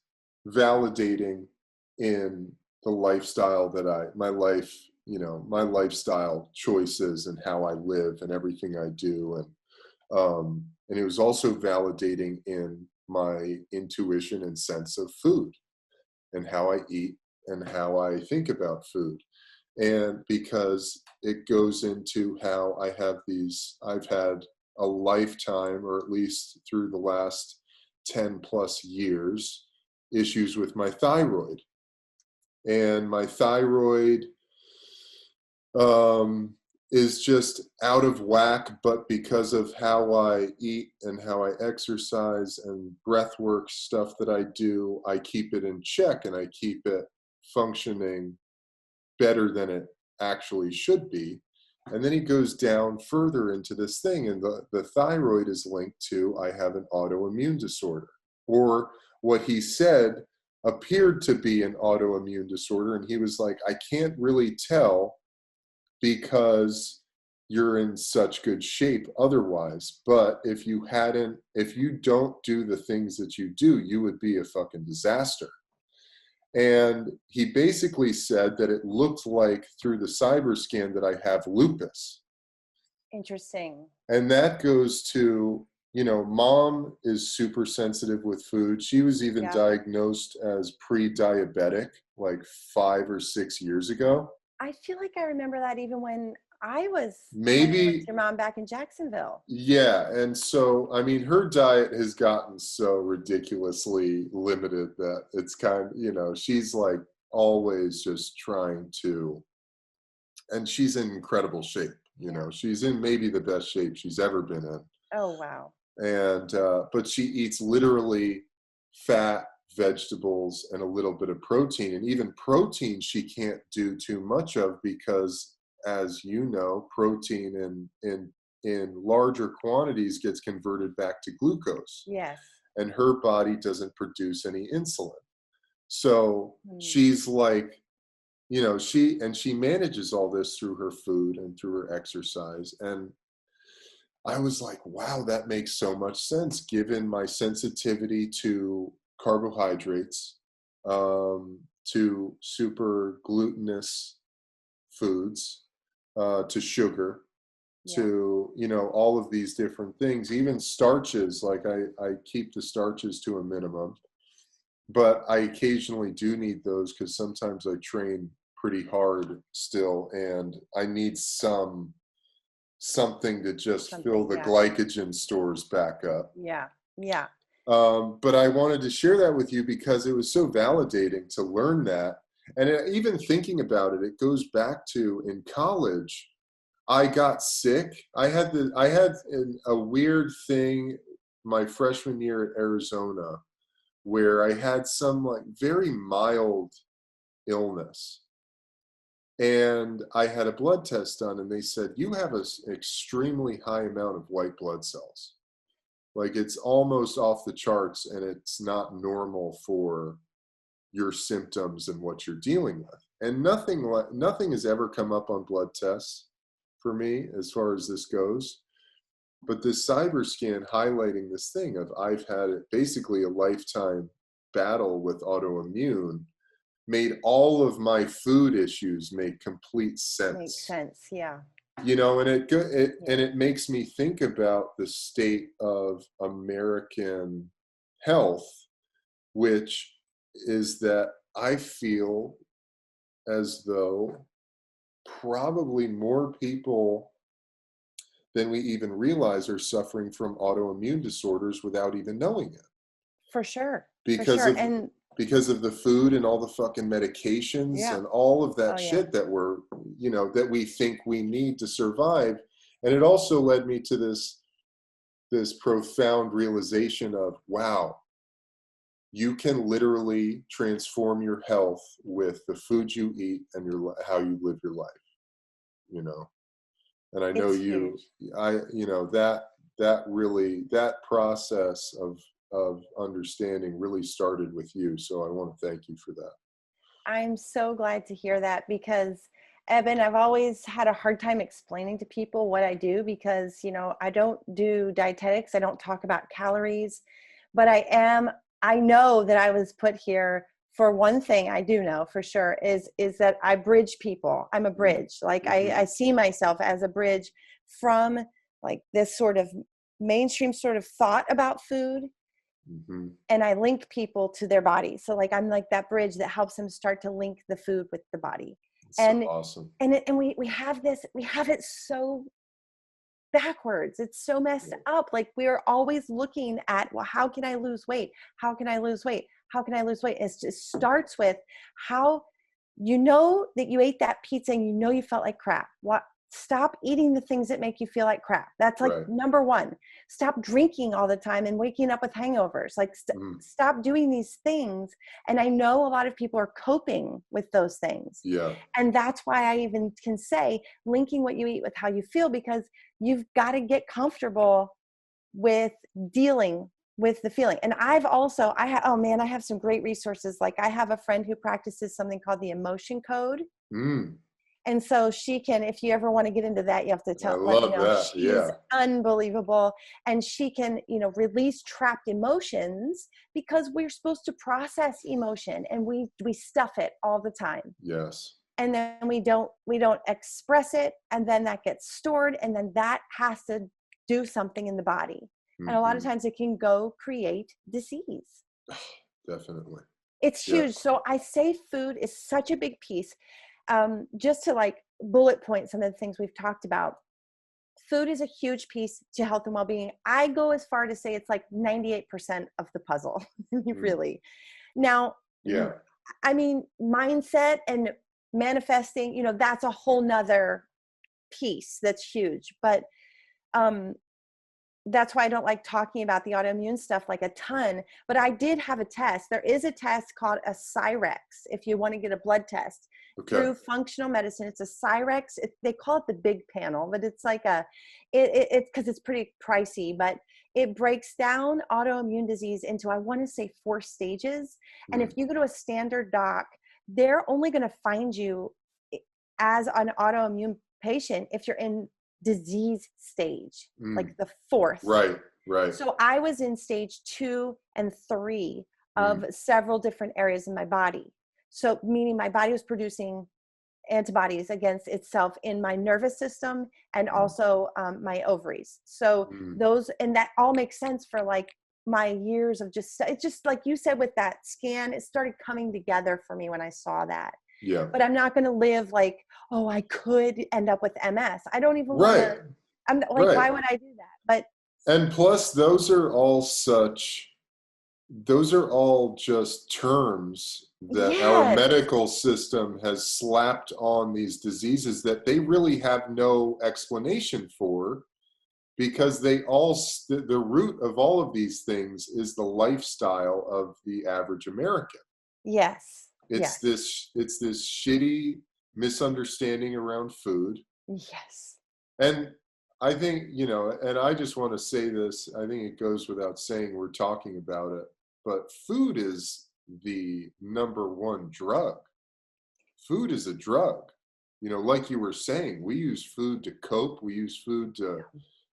validating in the lifestyle that my lifestyle choices and how I live and everything I do. And it was also validating in my intuition and sense of food and how I eat and how I think about food. And because it goes into how I've had a lifetime, or at least through the last 10 plus years, issues with my thyroid. And my thyroid is just out of whack, but because of how I eat and how I exercise and breath work stuff that I do, I keep it in check and I keep it functioning better than it actually should be. And then he goes down further into this thing, and the thyroid is linked to, I have an autoimmune disorder, or what he said appeared to be an autoimmune disorder. And he was like, I can't really tell because you're in such good shape otherwise. But if you don't do the things that you do, you would be a fucking disaster. And he basically said that it looked like through the cyber scan that I have lupus. Interesting. And that goes to, mom is super sensitive with food. She was even diagnosed as pre-diabetic like 5 or 6 years ago. I feel like I remember that even when I was with your mom back in Jacksonville. Yeah. And so, I mean, her diet has gotten so ridiculously limited that it's kind of, she's like always just trying to, and she's in incredible shape. She's in maybe the best shape she's ever been in. Oh, wow. And, but she eats literally fat, vegetables, and a little bit of protein. And even protein she can't do too much of because, as you know, protein in larger quantities gets converted back to glucose. Yes. And her body doesn't produce any insulin. So she's like, she manages all this through her food and through her exercise. And I was like, wow, that makes so much sense given my sensitivity to carbohydrates, to super glutinous foods, to sugar, to, all of these different things, even starches. Like I keep the starches to a minimum, but I occasionally do need those because sometimes I train pretty hard still, and I need something to just fill the glycogen stores back up. Yeah. Yeah. But I wanted to share that with you because it was so validating to learn that. And even thinking about it, it goes back to in college, I got sick. I had a weird thing my freshman year at Arizona where I had some like very mild illness. And I had a blood test done, and they said, you have an extremely high amount of white blood cells. Like it's almost off the charts, and it's not normal for your symptoms and what you're dealing with. And nothing has ever come up on blood tests for me as far as this goes. But this cyber scan highlighting this thing of I've had basically a lifetime battle with autoimmune made all of my food issues make complete sense. Makes sense, yeah. You know, and it makes me think about the state of American health, which is that I feel as though probably more people than we even realize are suffering from autoimmune disorders without even knowing it. For sure. Because of the food and all the fucking medications Yeah. and all of that Oh, yeah. shit that we're, you know, that we think we need to survive. And it also led me to this profound realization of, wow, you can literally transform your health with the food you eat and how you live your life, you know. And I know It's huge. you know, that process of understanding really started with you. So I want to thank you for that. I'm so glad to hear that because, Eben, I've always had a hard time explaining to people what I do because, you know, I don't do dietetics. I don't talk about calories, but I know that I was put here for one thing. I do know for sure is that I bridge people. I'm a bridge. Like I see myself as a bridge from like this sort of mainstream sort of thought about food. And I link people to their body. So like, I'm like that bridge that helps them start to link the food with the body. It's so awesome. And we have it so backwards. It's so messed up. Like we're always looking at, well, how can I lose weight? How can I lose weight? How can I lose weight? It just starts with how, you know, that you ate that pizza and you know, you felt like crap. Stop eating the things that make you feel like crap. That's like number one. Stop drinking all the time and waking up with hangovers. Like stop doing these things. And I know a lot of people are coping with those things. Yeah. And that's why I even can say linking what you eat with how you feel, because you've got to get comfortable with dealing with the feeling. And I have some great resources. Like I have a friend who practices something called the emotion code. And so she can, if you ever want to get into that, you have to let me know. That. She's unbelievable. And she can, you know, release trapped emotions because we're supposed to process emotion and we stuff it all the time. Yes. And then we don't express it. And then that gets stored. And then that has to do something in the body. And a lot of times it can go create disease. Definitely. It's huge. So I say food is such a big piece. Just to like bullet point some of the things we've talked about. Food is a huge piece to health and well-being. I go as far to say it's like 98% of the puzzle, really. Now, I mean, mindset and manifesting, you know, that's a whole nother piece that's huge. But that's why I don't like talking about the autoimmune stuff like a ton. But I did have a test. There is a test called a Cyrex if you want to get a blood test. Through functional medicine. It's a Cyrex. They call it the big panel, but it's like it's because it's pretty pricey, but it breaks down autoimmune disease into, I want to say 4 stages. And if you go to a standard doc, they're only going to find you as an autoimmune patient if you're in disease stage, like the 4th. Right. So I was in stage 2 and 3 of several different areas in my body. So meaning my body was producing antibodies against itself in my nervous system and also my ovaries. So those, and that all makes sense for like my years of it's just like you said with that scan, it started coming together for me when I saw that. Yeah. But I'm not going to live like, oh, I could end up with MS. I don't even want to, I'm like, why would I do that? And plus those are all just terms that our medical system has slapped on these diseases that they really have no explanation for, because the root of all of these things is the lifestyle of the average American. Yes. It's this shitty misunderstanding around food. Yes. And I think, you know, and I just want to say this, I think it goes without saying we're talking about it, but food is the number one drug. Food is a drug. like you were saying, we use food to cope. We use food to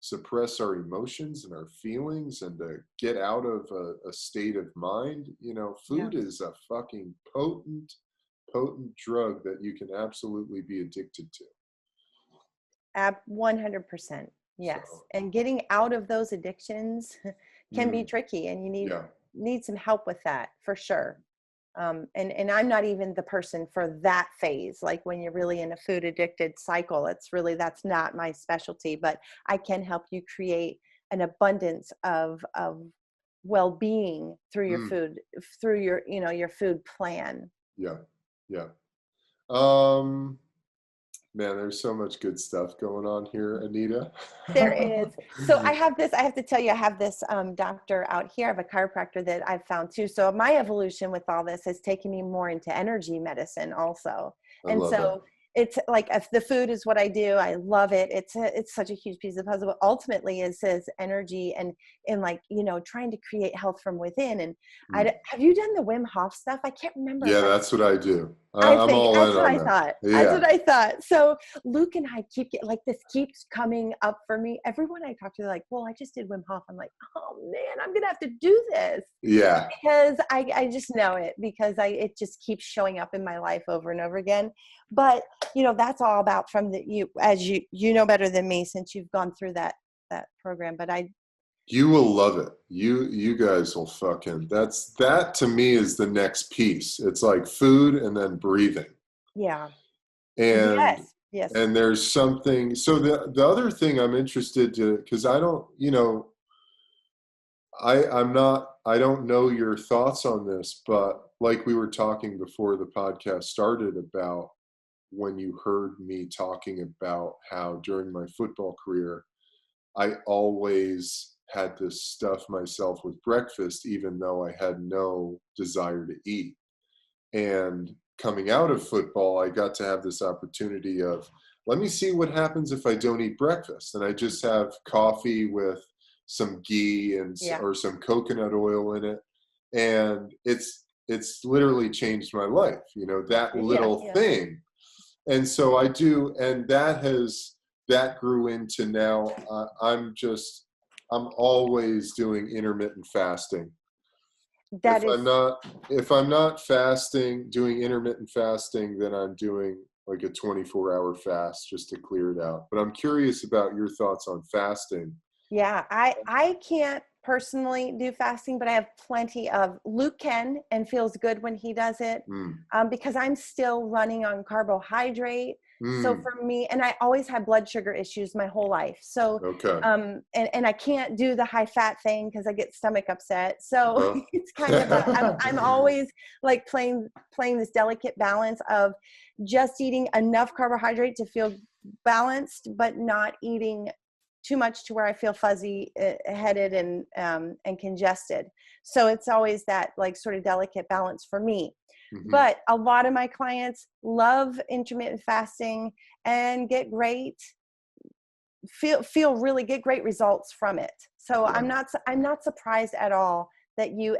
suppress our emotions and our feelings and to get out of a state of mind. Yeah. Food is a fucking potent drug that you can absolutely be addicted to. 100%. Yes. So, And getting out of those addictions can be mm, tricky, and you yeah. need some help with that for sure. And I'm not even the person for that phase. Like when you're really in a food addicted cycle, that's not my specialty, but I can help you create an abundance of well-being through your Mm, food, through your food plan. yeah. Yeah. Um, Man, there's so much good stuff going on here, Anita. There is. So I have to tell you, I have this doctor out here. I have a chiropractor that I've found too. So my evolution with all this has taken me more into energy medicine also. I And love it. so it's like, if the food is what I do, I love it. It's such a huge piece of the puzzle, but ultimately it says energy and like, trying to create health from within. And Mm. have you done the Wim Hof stuff? I can't remember if Yeah, I that's what I do. I I'm think all that's in what on I that. thought. That's Yeah. what I thought. So Luke and I like this keeps coming up for me. Everyone I talk to, they're like, well, I just did Wim Hof. I'm like, oh man, I'm going to have to do this Yeah. because I just know it, because it just keeps showing up in my life over and over again. But that's all about as you know better than me, since you've gone through that program. But You will love it. You guys will that to me is the next piece. It's like food and then breathing. yeah. And Yes. there's something, so the other thing I'm interested to, because I don't, I don't know your thoughts on this, but like we were talking before the podcast started about when you heard me talking about how during my football career, I always had to stuff myself with breakfast, even though I had no desire to eat. And coming out of football, I got to have this opportunity of, let me see what happens if I don't eat breakfast. And I just have coffee with some ghee or some coconut oil in it. And it's literally changed my life, that little thing. And so I do, and that grew into now, I'm always doing intermittent fasting. If I'm not fasting, doing intermittent fasting, then I'm doing like a 24-hour fast just to clear it out. But I'm curious about your thoughts on fasting. Yeah, I can't personally do fasting, but I have plenty of Luke can and feels good when he does it, because I'm still running on carbohydrate. So for me, and I always had blood sugar issues my whole life. So, okay. And I can't do the high fat thing because I get stomach upset. So it's kind of I'm always like playing this delicate balance of just eating enough carbohydrate to feel balanced, but not eating too much to where I feel fuzzy headed and congested. So it's always that like sort of delicate balance for me. Mm-hmm. But a lot of my clients love intermittent fasting and get great results from it. So yeah. I'm not surprised at all that you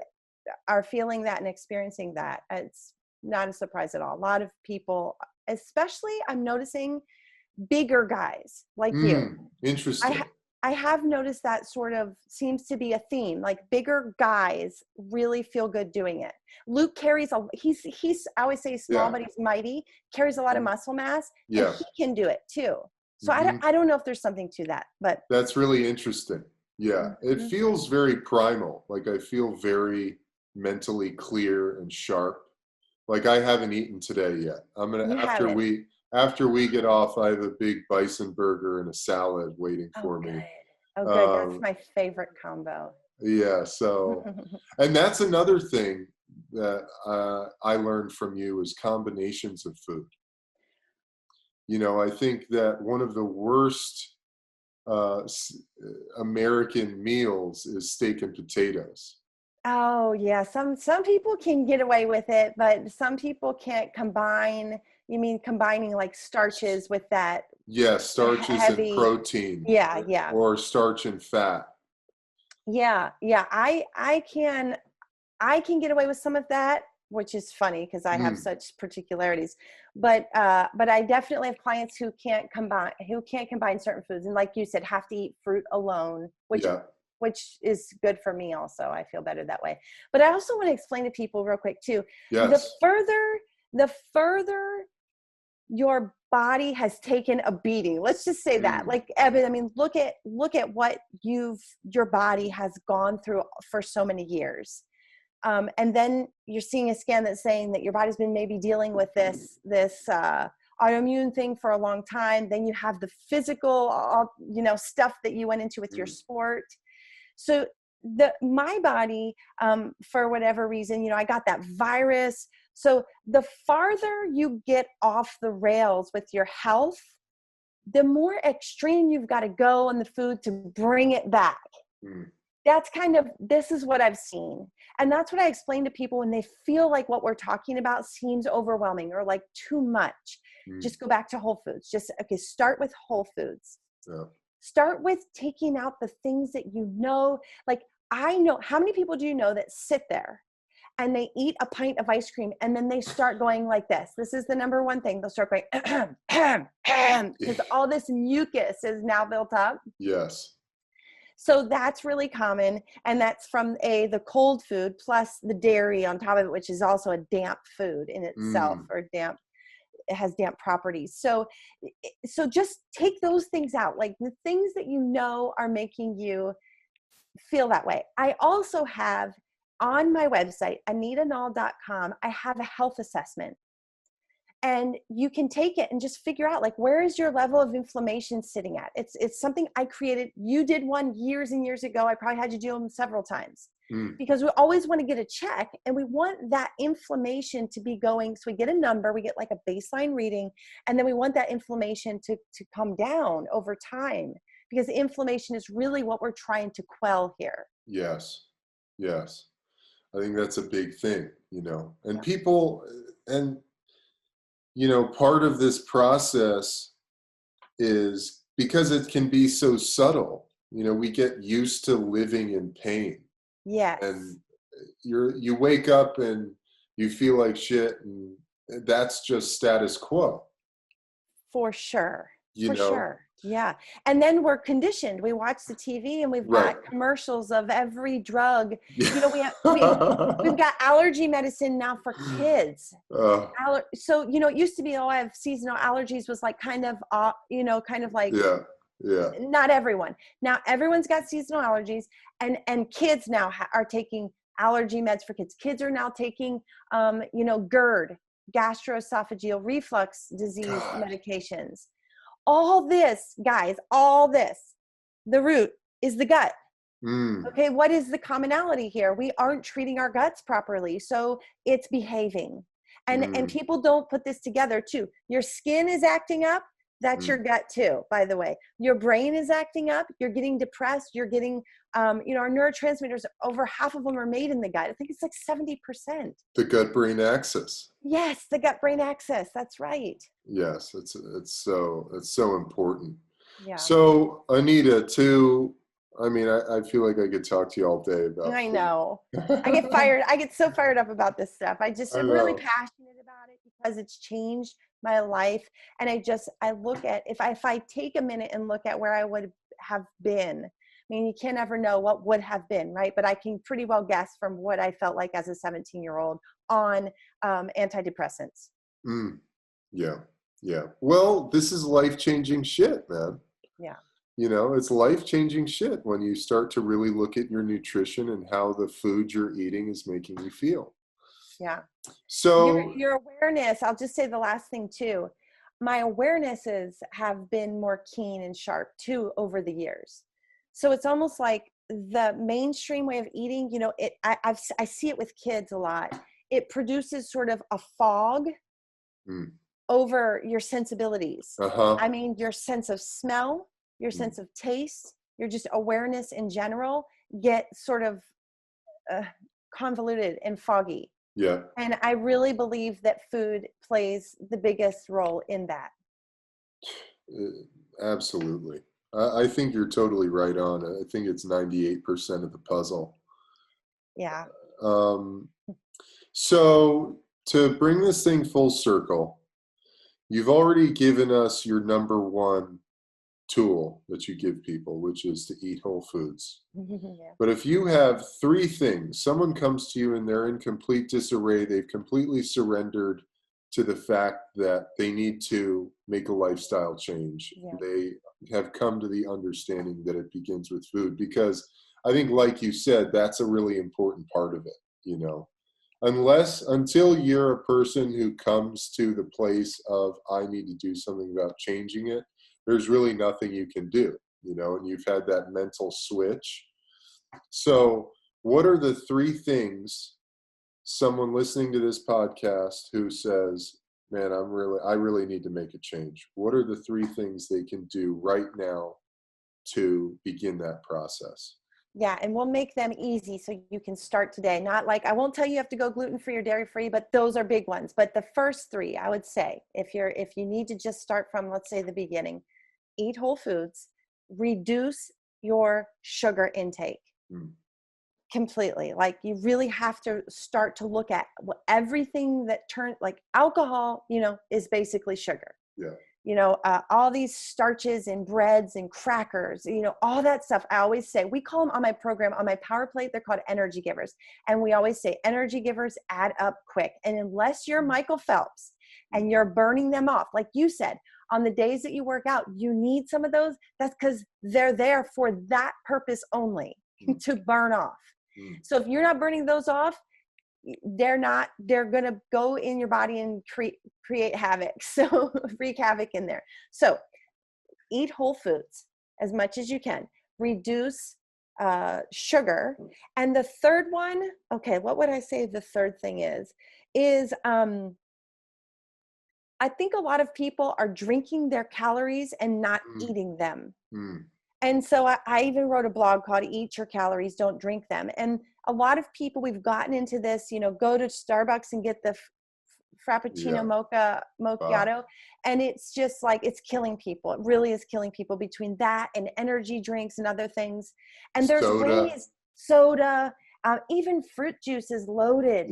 are feeling that and experiencing that. It's not a surprise at all. A lot of people, especially I'm noticing bigger guys like you. Interesting. I have noticed that sort of seems to be a theme. Like bigger guys really feel good doing it. Luke carries he's I always say he's small, but he's mighty, carries a lot of muscle mass, and he can do it too. So I don't know if there's something to that, but that's really interesting. Yeah, it feels very primal. Like I feel very mentally clear and sharp. Like I haven't eaten today yet. I'm gonna after we get off, I have a big bison burger and a salad waiting for me. Oh, good. That's my favorite combo. Yeah. So, and that's another thing that I learned from you is combinations of food. I think that one of the worst American meals is steak and potatoes. Oh yeah, some people can get away with it, but some people can't combine. You mean combining like starches with that? Yeah, starches and protein. Yeah. Or starch and fat. Yeah. I can get away with some of that. which is funny because I have Mm. such particularities. But I definitely have clients who can't combine certain foods, and like you said, have to eat fruit alone, Yeah. which is good for me also. I feel better that way. But I also want to explain to people real quick too. The Yes. further your body has taken a beating, let's just say that, Mm. like Eben, I mean, look at what your body has gone through for so many years. And then you're seeing a scan that's saying that your body's been maybe dealing with this autoimmune thing for a long time. Then you have the physical, stuff that you went into with your Mm. sport. So my body, for whatever reason, I got that virus. So the farther you get off the rails with your health, the more extreme you've got to go on the food to bring it back. Mm. This is what I've seen. And that's what I explain to people when they feel like what we're talking about seems overwhelming or like too much. Mm. Just go back to whole foods. Start with whole foods. Yeah. Start with taking out the things that like I know, how many people do you know that sit there and they eat a pint of ice cream and then they start going like this? This is the number one thing. They'll start going, because all this mucus is now built up. Yes. So that's really common. And that's from the cold food plus the dairy on top of it, which is also a damp food in itself, or damp. It has damp properties. So just take those things out, like the things that are making you feel that way. I also have on my website, anitanall.com, I have a health assessment. And you can take it and just figure out, like, where is your level of inflammation sitting at? It's something I created. You did one years and years ago. I probably had you do them several times. Mm. Because we always want to get a check, and we want that inflammation to be going. So we get a number, we get like a baseline reading, and then we want that inflammation to come down over time, because inflammation is really what we're trying to quell here. Yes. Yes. I think that's a big thing, and people, and, part of this process is because it can be so subtle, we get used to living in pain. Yes. And you wake up and you feel like shit, and that's just status quo. For sure. You For know? sure. Yeah. And then we're conditioned. We watch the TV and we've Right. got commercials of every drug. We've got allergy medicine now for kids. So, it used to be, I have seasonal allergies was like kind of like, yeah. not everyone. Now everyone's got seasonal allergies, and kids now are taking allergy meds for kids. Kids are now taking, GERD, gastroesophageal reflux disease medications. All this, guys, the root is the gut. Mm. Okay, what is the commonality here? We aren't treating our guts properly, so it's behaving. And people don't put this together too. Your skin is acting up. That's your gut too, by the way. Your brain is acting up. You're getting depressed. You're getting, our neurotransmitters, over half of them are made in the gut. I think it's like 70%. The gut-brain axis. Yes, the gut-brain axis. That's right. Yes, it's so important. Yeah. So, Anita, I feel like I could talk to you all day about I food. know. I get so fired up about this stuff. I'm really passionate about it because it's changed my life. And I look at, if I take a minute and look at where I would have been, I mean, you can't ever know what would have been, right? But I can pretty well guess from what I felt like as a 17-year-old on antidepressants. Yeah. Well, this is life-changing shit, man. Yeah. It's life-changing shit when you start to really look at your nutrition and how the food you're eating is making you feel. Yeah. So your awareness, I'll just say the last thing too. My awarenesses have been more keen and sharp too over the years. So it's almost like the mainstream way of eating, I see it with kids a lot. It produces sort of a fog over your sensibilities. I mean, your sense of smell, your sense of taste, your just awareness in general get sort of convoluted and foggy. Yeah. And I really believe that food plays the biggest role in that. Absolutely. I think you're totally right on. I think it's 98% of the puzzle. Yeah. So to bring this thing full circle, you've already given us your number one tool that you give people, which is to eat whole foods. Yeah. But if you have three things, someone comes to you and they're in complete disarray, they've completely surrendered to the fact that they need to make a lifestyle change. Yeah. They have come to the understanding that it begins with food, because I think, like you said, that's a really important part of it. Until you're a person who comes to the place of, I need to do something about changing it, there's really nothing you can do, and you've had that mental switch. So what are the three things someone listening to this podcast who says, man, I really need to make a change? What are the three things they can do right now to begin that process? Yeah, and we'll make them easy so you can start today. Not like, I won't tell you have to go gluten-free or dairy-free, but those are big ones. But the first three, I would say, if you need to just start from, let's say, the beginning, eat whole foods, reduce your sugar intake completely. Like, you really have to start to look at everything that like alcohol, is basically sugar. Yeah. All these starches and breads and crackers, all that stuff. I always say, we call them on my program, on my power plate, they're called energy givers. And we always say energy givers add up quick. And unless you're Michael Phelps and you're burning them off, like you said, on the days that you work out, you need some of those. That's because they're there for that purpose only, to burn off. So if you're not burning those off, they're going to go in your body and create havoc. So wreak havoc in there. So eat whole foods as much as you can, reduce sugar. And the third one, okay, what would I say the third thing is I think a lot of people are drinking their calories and not eating them. And so I even wrote a blog called Eat Your Calories, Don't Drink Them. And a lot of people, we've gotten into this, go to Starbucks and get the Frappuccino mocha macchiato. And it's just like, it's killing people. It really is killing people, between that and energy drinks and other things. And there's ways, soda, even fruit juice is loaded.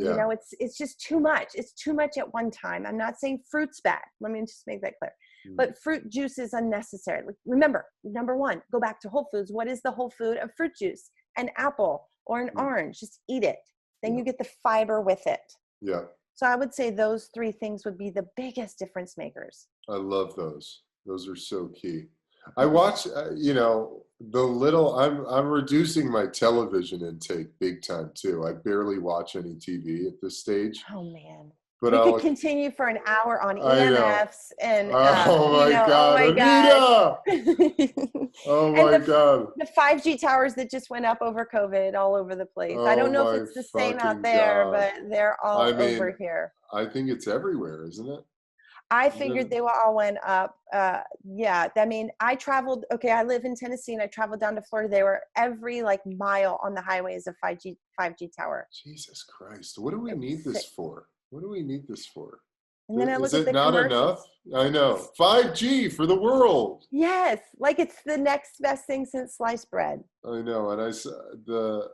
It's just too much. It's too much at one time. I'm not saying fruit's bad. Let me just make that clear. But fruit juice is unnecessary. Remember, number one, go back to whole foods. What is the whole food of fruit juice? An apple or an orange. Just eat it. Then you get the fiber with it. Yeah. So I would say those three things would be the biggest difference makers. I love those. Those are so key. I watch, I'm reducing my television intake big time too. I barely watch any TV at this stage. Oh man. But we could continue for an hour on EMFs and oh my God, Anita! Oh my God. The 5G towers that just went up over COVID all over the place. I don't know if it's the same out there, but they're all over here. I think it's everywhere, isn't it? I figured they all went up. Yeah. I mean, I live in Tennessee and I traveled down to Florida. They were every mile on the highway is a 5G tower. Jesus Christ. What do we need this for? What do we need this for? And then I look at the not enough? I know. 5G for the world. Yes. Like it's the next best thing since sliced bread. I know. And I saw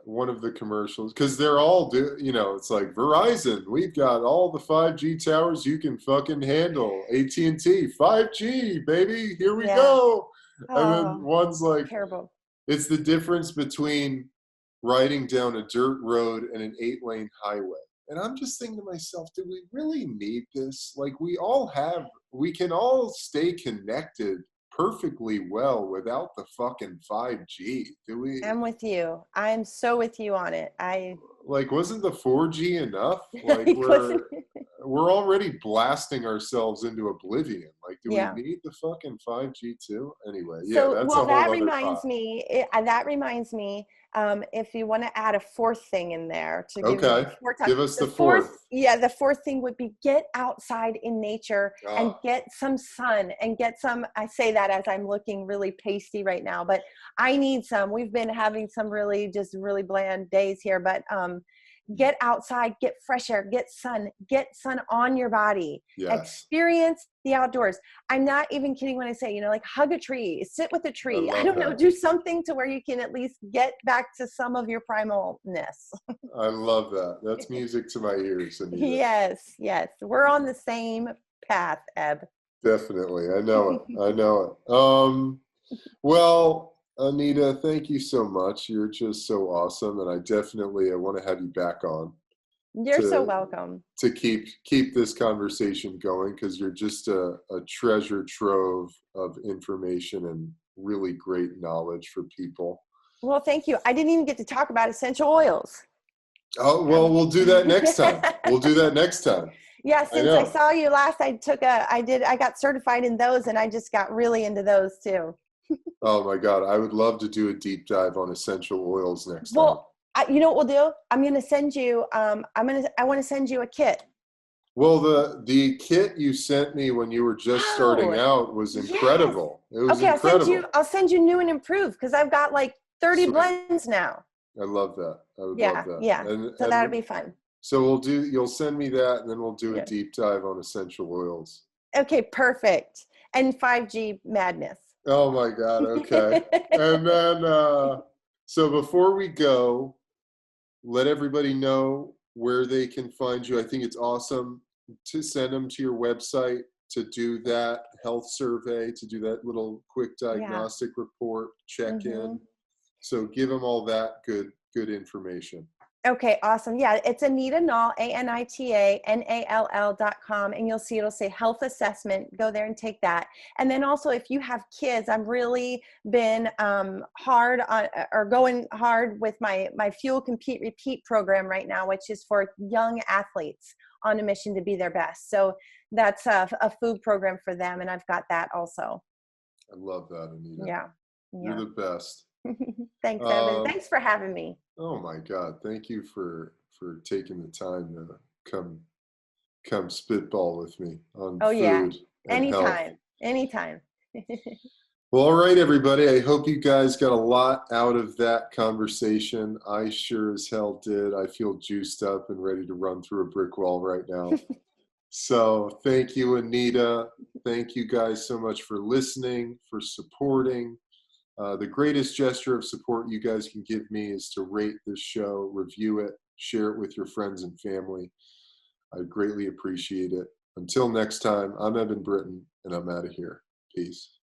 one of the commercials, because they're all it's like, Verizon, we've got all the 5G towers you can fucking handle. AT&T, 5G, baby, here we go. And then one's like, terrible. It's the difference between riding down a dirt road and an 8-lane highway. And I'm just thinking to myself, do we really need this? Like, we can all stay connected perfectly well without the fucking 5G. Do we? I'm with you. I'm so with you on it. Wasn't the 4G enough? Like, we're already blasting ourselves into oblivion. Like, do we need the fucking 5G too? Anyway, that reminds me, if you want to add a fourth thing in there to give us the fourth. Yeah, the fourth thing would be get outside in nature and get some sun and get some. I say that as I'm looking really pasty right now, but I need some. We've been having some really bland days here, but get outside, get fresh air, get sun on your body, Yes. experience the outdoors. I'm not even kidding when I say, like hug a tree, sit with a tree. I don't know, that. do something to where you can at least get back to some of your primalness. I love that. That's music to my ears, Anita. Yes. We're on the same path, Eb. Definitely. I know it. Well, Anita, thank you so much. You're just so awesome. And I want to have you back on. You're so welcome. To keep this conversation going, because you're just a treasure trove of information and really great knowledge for people. Well, thank you. I didn't even get to talk about essential oils. Oh, well, we'll do that next time. Yeah, since I saw you last, I got certified in those, and I just got really into those too. Oh my God, I would love to do a deep dive on essential oils next time. Well, you know what we'll do? I'm going to send you. I want to send you a kit. Well, the kit you sent me when you were just starting out was incredible. Yes. It was incredible. I'll send you new and improved, because I've got like 30 blends now. I love that. I would love that. Yeah. So that'll be fun. So you'll send me that, and then we'll do a deep dive on essential oils. Okay, perfect. And 5G madness. Oh my God. Okay. And then, so before we go, let everybody know where they can find you. I think it's awesome to send them to your website to do that health survey, to do that little quick diagnostic report, check in. So give them all that good information. Okay, awesome. Yeah, it's Anita Nall, ANITANALL.com, and you'll see it'll say health assessment. Go there and take that. And then also, if you have kids, I've really been going hard with my Fuel, Compete, Repeat program right now, which is for young athletes on a mission to be their best. So that's a food program for them, and I've got that also. I love that, Anita. Yeah. You're the best. Thanks, Eben. Thanks for having me. Oh my God. Thank you for taking the time to come spitball with me on food. Anytime. Well, all right, everybody. I hope you guys got a lot out of that conversation. I sure as hell did. I feel juiced up and ready to run through a brick wall right now. So thank you, Anita. Thank you guys so much for listening, for supporting. The greatest gesture of support you guys can give me is to rate this show, review it, share it with your friends and family. I greatly appreciate it. Until next time, I'm Eben Britton, and I'm out of here. Peace.